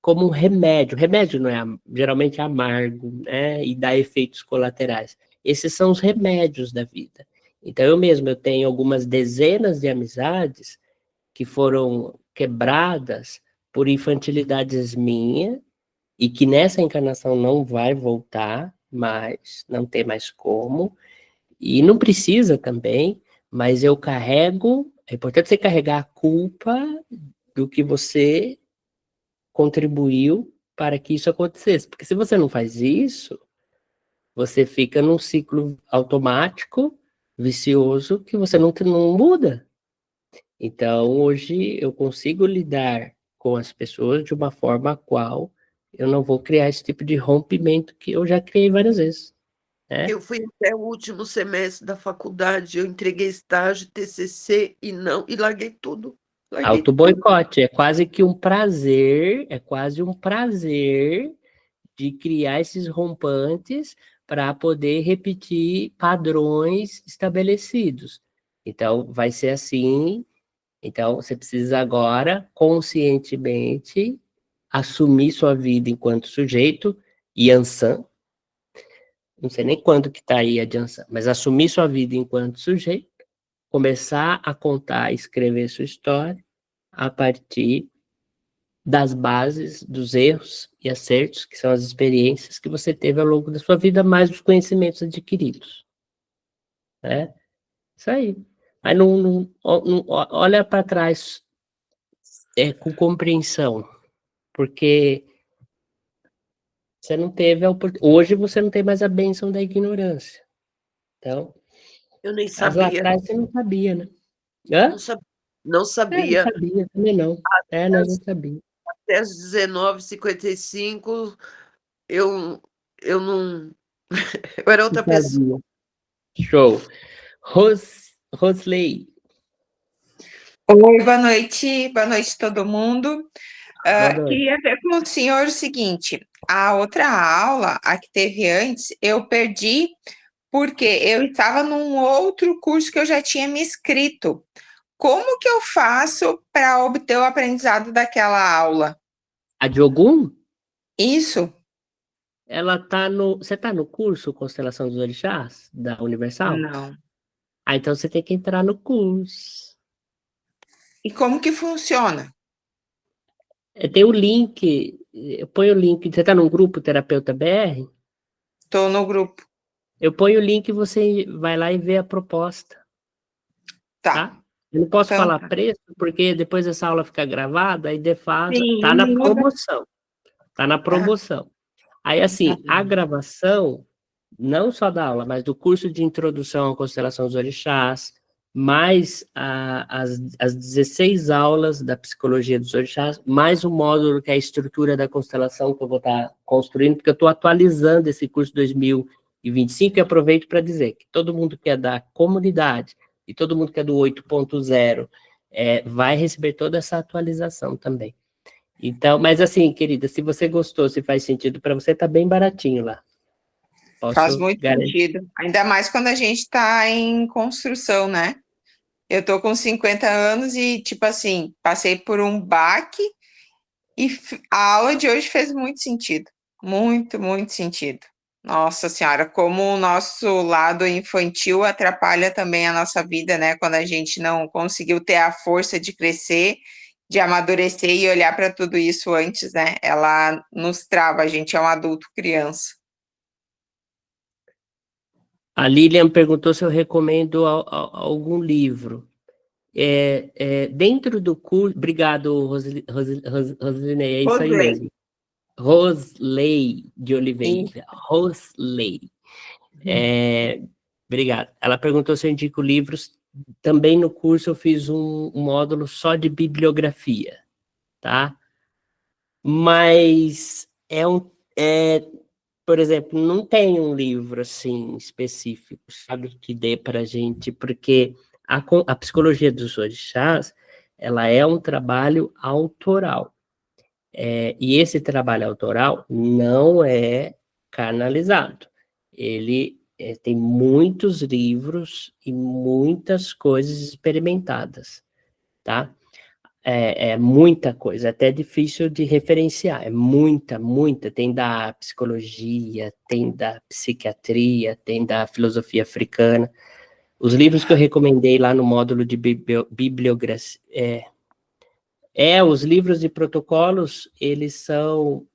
como um remédio. Remédio não é geralmente amargo, né? E dá efeitos colaterais. Esses são os remédios da vida. Então eu tenho algumas dezenas de amizades que foram quebradas por infantilidades minhas e que nessa encarnação não vai voltar mais, não tem mais como, e não precisa também, mas eu carrego, é importante você carregar a culpa do que você contribuiu para que isso acontecesse, porque se você não faz isso, você fica num ciclo automático, vicioso, que você não muda. Então, hoje eu consigo lidar com as pessoas de uma forma a qual eu não vou criar esse tipo de rompimento que eu já criei várias vezes, né? Eu fui até o último semestre da faculdade, eu entreguei estágio, TCC e larguei tudo, larguei tudo. Auto-boicote é quase um prazer de criar esses rompantes para poder repetir padrões estabelecidos. Então, vai ser assim. Então, você precisa agora, conscientemente, assumir sua vida enquanto sujeito, Yansan, não sei nem quando que está aí a Yansan, mas assumir sua vida enquanto sujeito, começar a contar, escrever sua história a partir das bases, dos erros e acertos, que são as experiências que você teve ao longo da sua vida, mais os conhecimentos adquiridos, né? Isso aí. Mas olha para trás com compreensão, porque você não teve a oportunidade. Hoje você não tem mais a bênção da ignorância. Então, Eu nem mas lá sabia, atrás você não sabia, né? não Hã? sa não Não sabia. sabia, também não. Nós não Às sabia. até às 19h55, eu eu não eu era Não outra pessoa. sabia. Show. Rosley, Oi, boa noite todo mundo. boa noite. Queria ver com o senhor o seguinte: a outra aula, a que teve antes, eu perdi porque eu estava num outro curso que eu já tinha me inscrito. Como que eu faço para obter o aprendizado daquela aula? A Diogun, Isso? ela tá no. Você tá no curso Constelação dos Orixás, da Universal? Não. Ah, então você tem que entrar no curso. E como que funciona? Tem o link, eu ponho o link. Você tá num grupo Terapeuta BR? Estou no grupo. Eu ponho o link e você vai lá e vê a proposta, Tá. tá? Eu não posso Então, falar tá. preço, porque depois essa aula fica gravada e defasa. Sim, Tá na muda. promoção. Tá na Ah, promoção. Aí, assim, a tá. gravação, não só da aula, mas do curso de introdução à constelação dos orixás, mais as 16 aulas da psicologia dos orixás, mais o módulo que é a estrutura da constelação que eu vou estar construindo, porque eu estou atualizando esse curso 2025 e aproveito para dizer que todo mundo que é da comunidade e todo mundo que é do 8.0 vai receber toda essa atualização também. Então, mas assim, querida, se você gostou, se faz sentido para você, tá bem baratinho lá. Faz Posso muito garantir. sentido. Ainda mais quando a gente está em construção, né? Eu tô com 50 anos e, tipo assim, passei por um baque e a aula de hoje fez muito sentido. Muito, muito sentido. Nossa Senhora, como o nosso lado infantil atrapalha também a nossa vida, né? Quando a gente não conseguiu ter a força de crescer, de amadurecer e olhar para tudo isso antes, né? Ela nos trava, a gente é um adulto criança. A Lilian perguntou se eu recomendo algum livro. Dentro do curso. Obrigado, Rosinei, é isso aí Rosley. mesmo. Rosley de E Oliveira. Rosley. Obrigado. Ela perguntou se eu indico livros. Também no curso eu fiz um módulo só de bibliografia, tá? Mas por exemplo, não tem um livro assim específico, sabe, que dê para gente, porque a psicologia dos orixás, ela é um trabalho autoral. E esse trabalho autoral não é canalizado. Ele tem muitos livros e muitas coisas experimentadas, tá? É muita coisa, é até difícil de referenciar, é muita, muita. Tem da psicologia, tem da psiquiatria, tem da filosofia africana. Os livros que eu recomendei lá no módulo de bibliografia, os livros de protocolos, eles são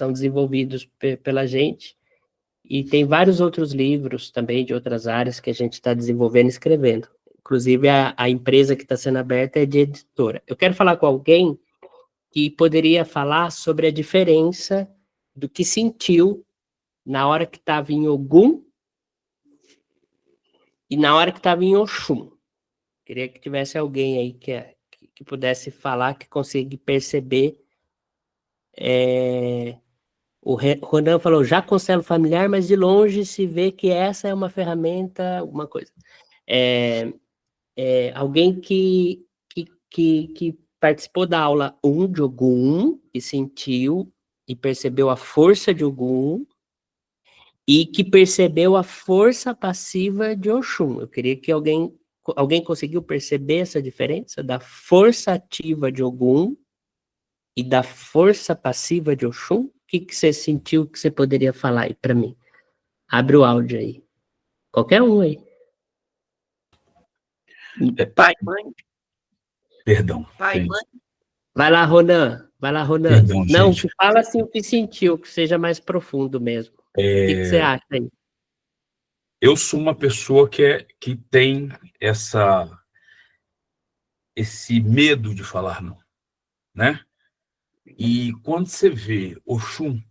desenvolvidos pela gente, e tem vários outros livros também de outras áreas que a gente está desenvolvendo e escrevendo. Inclusive, a empresa que está sendo aberta é de editora. Eu quero falar com alguém que poderia falar sobre a diferença do que sentiu na hora que estava em Ogum e na hora que estava em Oxum. Queria que tivesse alguém aí que pudesse falar, que conseguisse perceber. O Ronan falou, já constelo familiar, mas de longe se vê que essa é uma ferramenta, alguma coisa. Alguém que participou da aula 1 de Ogum, e sentiu e percebeu a força de Ogum, e que percebeu a força passiva de Oxum. Eu queria que alguém conseguiu perceber essa diferença da força ativa de Ogum e da força passiva de Oxum? O que você sentiu que você poderia falar aí para mim? Abre o áudio aí. Qualquer um aí. Pai, mãe. Perdão. Pai, gente. mãe. Vai lá, Ronan. Perdão, Não, gente. fala assim o que sentiu, que seja mais profundo mesmo. O que você acha aí? Eu sou uma pessoa que tem esse medo de falar não, né? E quando você vê Oxum,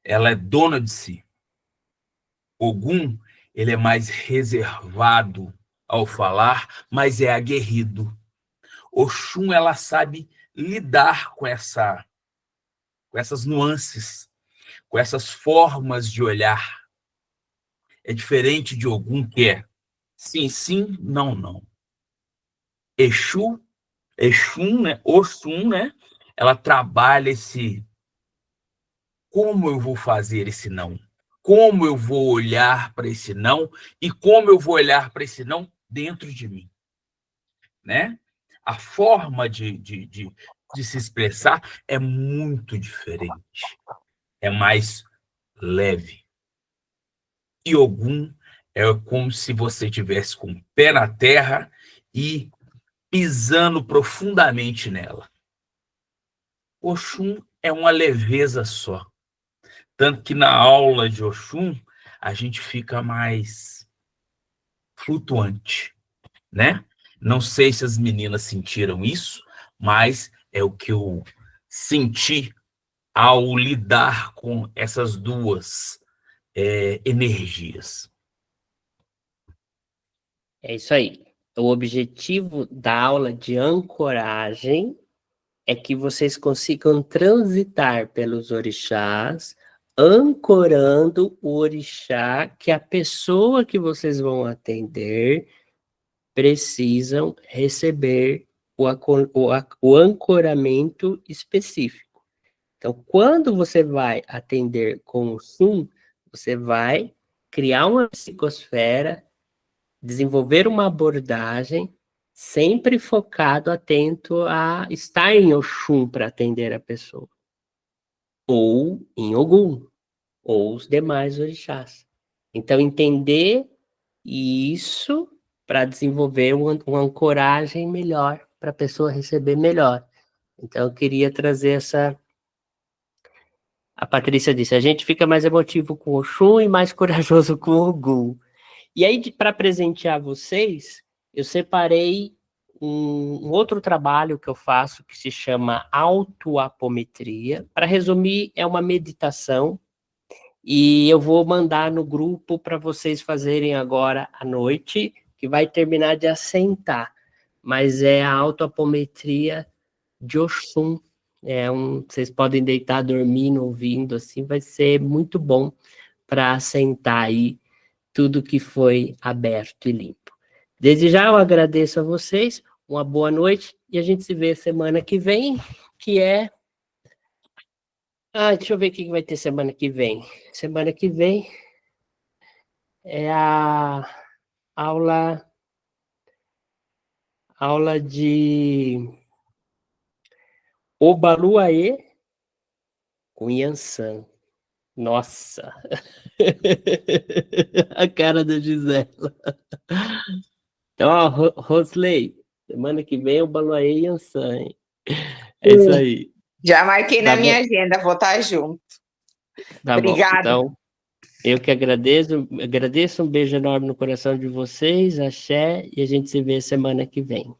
ela é dona de si. Ogum, ele é mais reservado ao falar, mas é aguerrido. Oxum, ela sabe lidar com essas nuances, com essas formas de olhar. É diferente de Ogum, que é sim, sim, não, não. Exum, né? Oxum, né? Ela trabalha como eu vou fazer esse não? Como eu vou olhar para esse não? E como eu vou olhar para esse não dentro de mim, né? A forma de se expressar é muito diferente. É mais leve. E Ogum é como se você tivesse com o pé na terra e pisando profundamente nela. Oxum é uma leveza só. Tanto que na aula de Oxum, a gente fica mais flutuante, né? Não sei se as meninas sentiram isso, mas é o que eu senti ao lidar com essas duas energias. É isso aí. O objetivo da aula de ancoragem é que vocês consigam transitar pelos orixás, ancorando o orixá que a pessoa que vocês vão atender precisam receber o ancoramento específico. Então, quando você vai atender com o Sum, você vai criar uma psicosfera, desenvolver uma abordagem sempre focado, atento a estar em Oxum para atender a pessoa. Ou em Ogum, ou os demais orixás. Então, entender isso para desenvolver uma ancoragem melhor, para a pessoa receber melhor. Então, eu queria trazer essa... A Patrícia disse, a gente fica mais emotivo com o Oxum e mais corajoso com o Ogum. E aí, para presentear vocês, eu separei um outro trabalho que eu faço que se chama autoapometria. Para resumir, é uma meditação e eu vou mandar no grupo para vocês fazerem agora à noite, que vai terminar de assentar. Mas é a autoapometria de Oxum. Vocês podem deitar dormindo, ouvindo, assim, vai ser muito bom para assentar aí tudo que foi aberto e limpo. Desde já eu agradeço a vocês, uma boa noite, e a gente se vê semana que vem, que é... deixa eu ver o que vai ter semana que vem. Semana que vem é a aula de Obaluaê com Yansan. Nossa! A cara da Gisela. Então, ó, Rosley, semana que vem é Obaluaê e Yansan, hein? É isso aí. Já marquei Tá na minha bom. agenda, vou estar junto. Tá Obrigada. bom. Então, eu que agradeço. Um beijo enorme no coração de vocês, axé, e a gente se vê semana que vem.